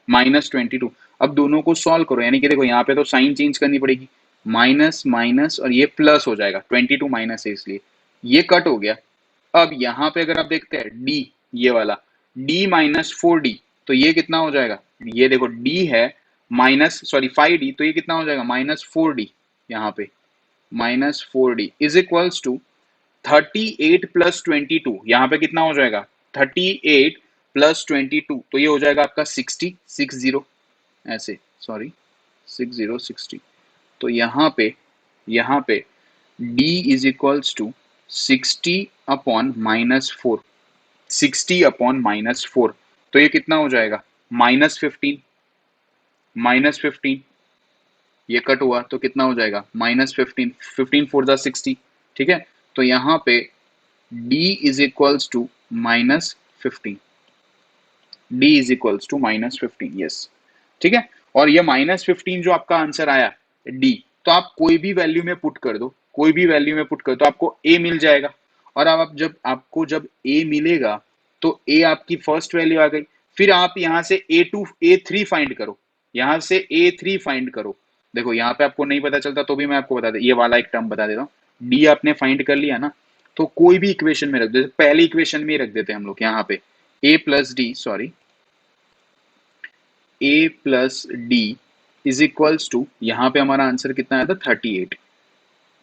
S2: -22। अब दोनों को सॉल्व करो, यानी कि देखो यहाँ पे तो साइन चेंज करनी पड़ेगी, माइनस माइनस और ये प्लस हो जाएगा, 22 माइनस है इसलिए ये कट हो गया। अब यहाँ पे अगर आप देखते हैं d, ये वाला d -4d, तो ये कितना हो जाएगा, ये देखो d है माइनस सॉरी 5d, तो ये कितना हो जाएगा -4d, यहाँ पे -4d is equals to 38 plus 22, यहाँ पे कितना हो जाएगा 38 प्लस 22, तो ये हो जाएगा आपका 60 ऐसे, सॉरी 60। तो यहाँ पे d इज इक्वल्स टू 60/-4, 60/-4, तो ये कितना हो जाएगा -15, -15, ये कट हुआ तो कितना हो जाएगा -15, 15 4 जा 60, ठीक है। तो यहाँ पे d is equals to -15, d is equals to -15, yes, ठीक है। और ये -15 जो आपका आंसर आया d, तो आप कोई भी वैल्यू में पुट कर दो, कोई भी वैल्यू में पुट कर दो तो आपको a मिल जाएगा। और अब आप जब a मिलेगा तो a आपकी फर्स्ट वैल्यू आ गई, फिर आप यहाँ से a2 a3 फाइंड करो, यहाँ से a3 फाइंड करो। देखो यहाँ पे आपको नहीं पता चलता तो भी मैं आपको बता दे, ये वाला एक टर्म बता देता हूँ, d आपने फाइंड कर लिया ना, तो कोई भी इक्वेशन में रख दो, पहली इक्वेशन में रख देते हैं हम लोग यहाँ पे a plus D, sorry a plus D is equals to, यहाँ पे हमारा आंसर कितना आया था 38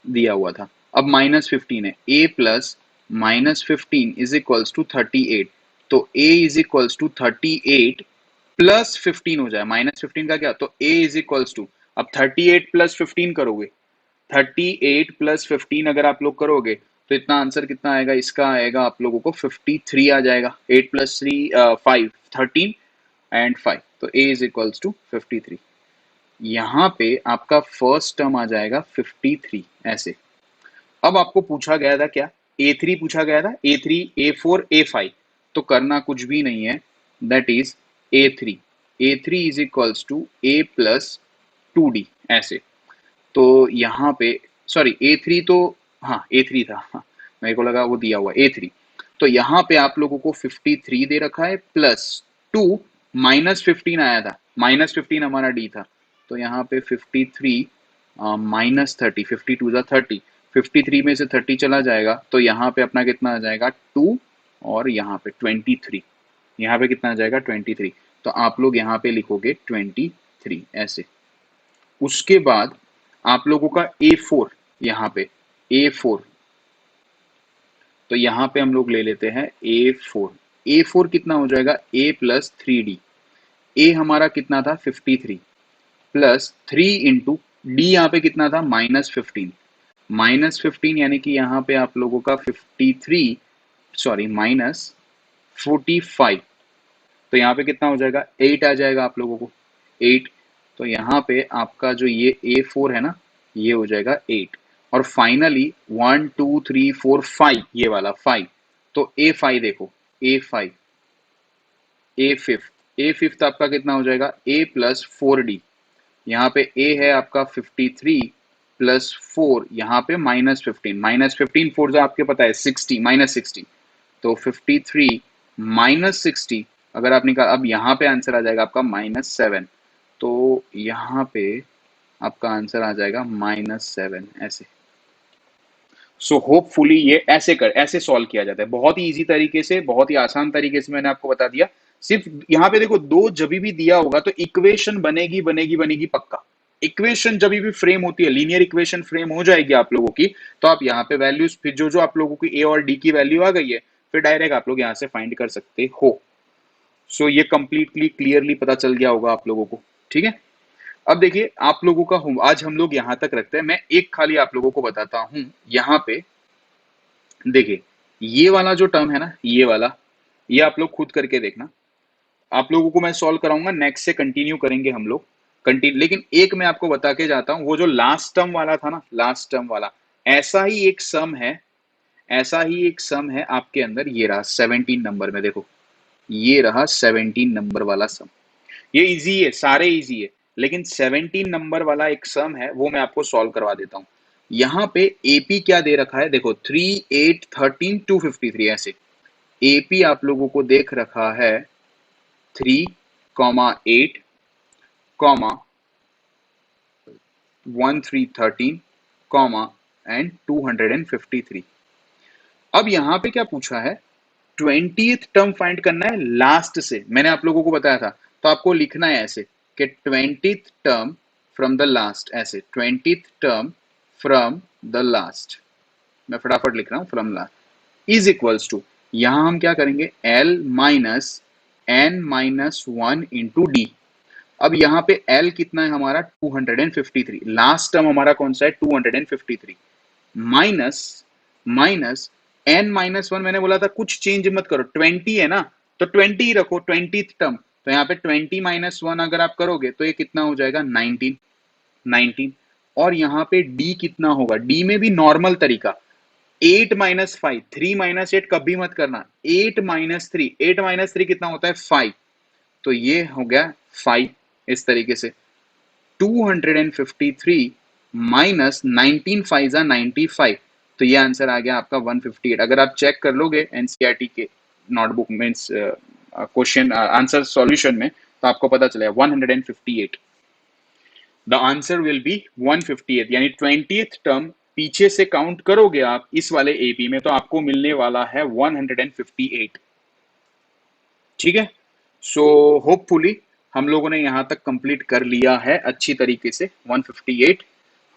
S2: दिया हुआ था, अब -15 है, a plus -15 is equals to 38, तो a is equals to 38 plus 15 हो जाए, -15 का क्या, तो a इज इक्वल्स टू, अब 38 प्लस 15 करोगे, 38 प्लस 15 अगर आप लोग करोगे तो इतना आंसर कितना आएगा, इसका आएगा आप लोगों को 53 आ जाएगा, 8 प्लस 3 5 13 एंड 5, तो a इज इक्वल्स टू 53। यहाँ पे आपका फर्स्ट टर्म आ जाएगा 53 ऐसे। अब आपको पूछा गया था क्या, a3 पूछा गया था, a3 a4 a5, तो करना कुछ भी नहीं है, that is a3 is equals to a plus 2d ऐसे। तो यहाँ पे सॉरी a3 तो, हाँ a3 था, हाँ मेरे को लगा वो दिया हुआ a3। तो यहाँ पे आप लोगों को 53 दे रखा है प्लस 2, -15 आया था, -15 हमारा d था, तो यहाँ पे 53 -30, 52 जा 30, 53 में से 30 चला जाएगा तो यहाँ पे अपना कितना आ जाएगा 2, और यहाँ पे 23, यहाँ पे कितना आ जाएगा 23, तो आप लोग यहाँ पे लिखोगे 23 ऐसे। उसके बाद आप लोगों का A4, यहाँ पे A4, तो यहाँ पे हम लोग ले लेते हैं A4 कितना हो जाएगा a प्लस 3d, a हमारा कितना था 53 प्लस 3 इंटू डी, यहाँ पे कितना था -15, यानी कि यहाँ पे आप लोगों का 53 सॉरी -45, तो यहाँ पे कितना हो जाएगा 8 आ जाएगा आप लोगों को 8, तो यहाँ पे आपका जो ये A4 है ना, ये हो जाएगा 8, और फाइनली 1 2 3 4 5, ये वाला 5, तो A5 देखो, A5 A5 आपका कितना हो जाएगा a प्लस 4d, यहाँ पे a है आपका 53 प्लस 4, यहाँ पे -15, -15 4 जो आपके पता है 60, -60, तो 53 माइनस 60 अगर आप निकाल, अब यहाँ पे आंसर आ जाएगा आपका -7, तो यहाँ पे आपका आंसर आ जाएगा -7 ऐसे। सो होपफुली ये ऐसे सॉल्व किया जाता है, बहुत ही इजी तरीके से, बहुत ही आसान तरीके से मैंने आपको बता दिया। सिर्फ यहाँ पे देखो, दो जब भी दिया होगा तो इक्वेशन बनेगी बनेगी बनेगी पक्का। इक्वेशन जब भी फ्रेम होती है, लीनियर इक्वेशन फ्रेम हो जाएगी आप लोगों की, तो आप यहाँ पे वैल्यूज फिर जो जो आप लोगों की ए और डी की वैल्यू आ गई है, फिर डायरेक्ट आप लोग यहाँ से फाइंड कर सकते हो। सो ये कंप्लीटली क्लियरली पता चल गया होगा आप लोगों को, ठीक है। अब देखिए आप लोगों का आज हम लोग यहाँ तक रखते हैं। मैं एक खाली आप लोगों को बताता हूं, यहाँ पे देखिए ये वाला जो टर्म है ना, ये वाला, ये आप लोग खुद करके देखना। आप लोगों को मैं सॉल्व कराऊंगा, नेक्स्ट से कंटिन्यू करेंगे हम लोग कंटिन्यू। लेकिन एक मैं आपको बता के जाता हूं, वो जो लास्ट टर्म वाला था ना, लास्ट टर्म वाला, ऐसा ही एक सम है, ऐसा ही एक सम है आपके अंदर। ये रहा 17 नंबर में, देखो ये रहा 17 नंबर वाला सम। ये इजी है, सारे इजी है, लेकिन 17 नंबर वाला एक सम है, वो मैं आपको सॉल्व करवा देता हूं। यहाँ पे एपी क्या दे रखा है, देखो 3, 8, 13, 253 ऐसे। एपी आप लोगों को देख रखा है 3, 8, 1, 3, 13, एंड 253। अब यहाँ पे क्या पूछा है, 20th टर्म फाइंड करना है लास्ट से, मैंने आप लोगों को बताया था। तो आपको लिखना है ऐसे कि 20th term from the last, ऐसे 20th term from the last. मैं फटाफट लिख रहा हूं, from last is equals to, यहां हम क्या करेंगे, L minus n minus 1 into D. अब यहाँ पे L कितना है हमारा 253, लास्ट टर्म हमारा कौन सा है 253, माइनस माइनस n माइनस 1, मैंने बोला था कुछ चेंज मत करो, 20 है ना तो 20 ही रखो, 20th टर्म। तो यहाँ पे 20 माइनस 1 अगर आप करोगे तो ये कितना हो जाएगा 19, 19। और यहाँ पे d कितना होगा, d में भी नॉर्मल तरीका, 8 माइनस 5, 3 माइनस 8 कभी मत करना, 8 माइनस 3, 8 माइनस 3 कितना होता है 5, तो ये हो गया 5 इस तरीके से। 253 माइनस 19 5 95, तो ये आंसर आ गया आपका 158। अगर आप चेक कर लोगे एनसीईआरटी के नोटबुक में क्वेश्चन आंसर सॉल्यूशन में, तो आपको पता चलेगा 158। द आंसर विल बी 158, यानी 20th टर्म पीछे से काउंट करोगे आप इस वाले एपी में, तो आपको मिलने वाला है 158। ठीक है, सो होपफुली हम लोगों ने यहाँ तक कंप्लीट कर लिया है अच्छी तरीके से 158।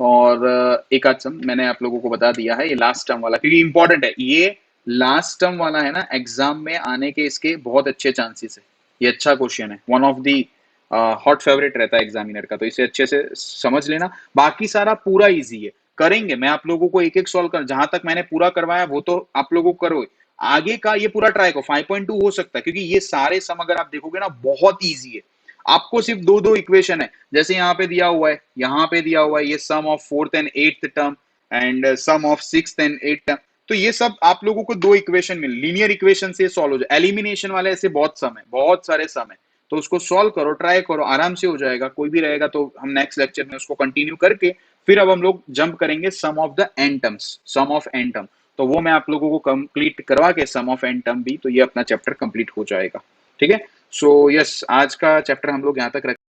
S2: और एक आध सम मैंने आप लोगों को बता दिया है, ये लास्ट टर्म वाला क्योंकि इंपॉर्टेंट है। ये लास्ट टर्म वाला है ना, एग्जाम में आने के इसके बहुत अच्छे चांसेस है। ये अच्छा क्वेश्चन है, one of the hot favourite रहता है एग्जामिनर का, तो इसे अच्छे से समझ लेना। बाकी सारा पूरा इजी है, करेंगे मैं आप लोगों को एक एक सॉल्व कर, जहां तक मैंने पूरा करवाया वो तो आप लोगों को करो, आगे का ये पूरा ट्राई करो। 5.2 हो सकता है क्योंकि ये सारे सम अगर आप देखोगे ना बहुत इजी है। आपको सिर्फ दो दो इक्वेशन है, जैसे यहाँ पे दिया हुआ है, यहाँ पे दिया हुआ है ये sum of 4th and 8th term and sum of 6th and 8th term, तो ये सब आप लोगों को दो इक्वेशन मिल, लीनियर इक्वेशन से सॉल्व हो जाए। एलिमिनेशन वाले ऐसे बहुत सम है, बहुत सारे सम है, तो उसको सॉल्व करो, ट्राई करो, आराम से हो जाएगा। कोई भी रहेगा तो हम नेक्स्ट लेक्चर में उसको कंटिन्यू करके फिर अब हम लोग जंप करेंगे sum of the n terms, sum of n term, तो वो मैं आप लोगों को कंप्लीट करवा के सम ऑफ एन टर्म भी, तो ये अपना चैप्टर कंप्लीट हो जाएगा। ठीक है, सो यस, आज का चैप्टर हम लोग यहाँ तक रखें।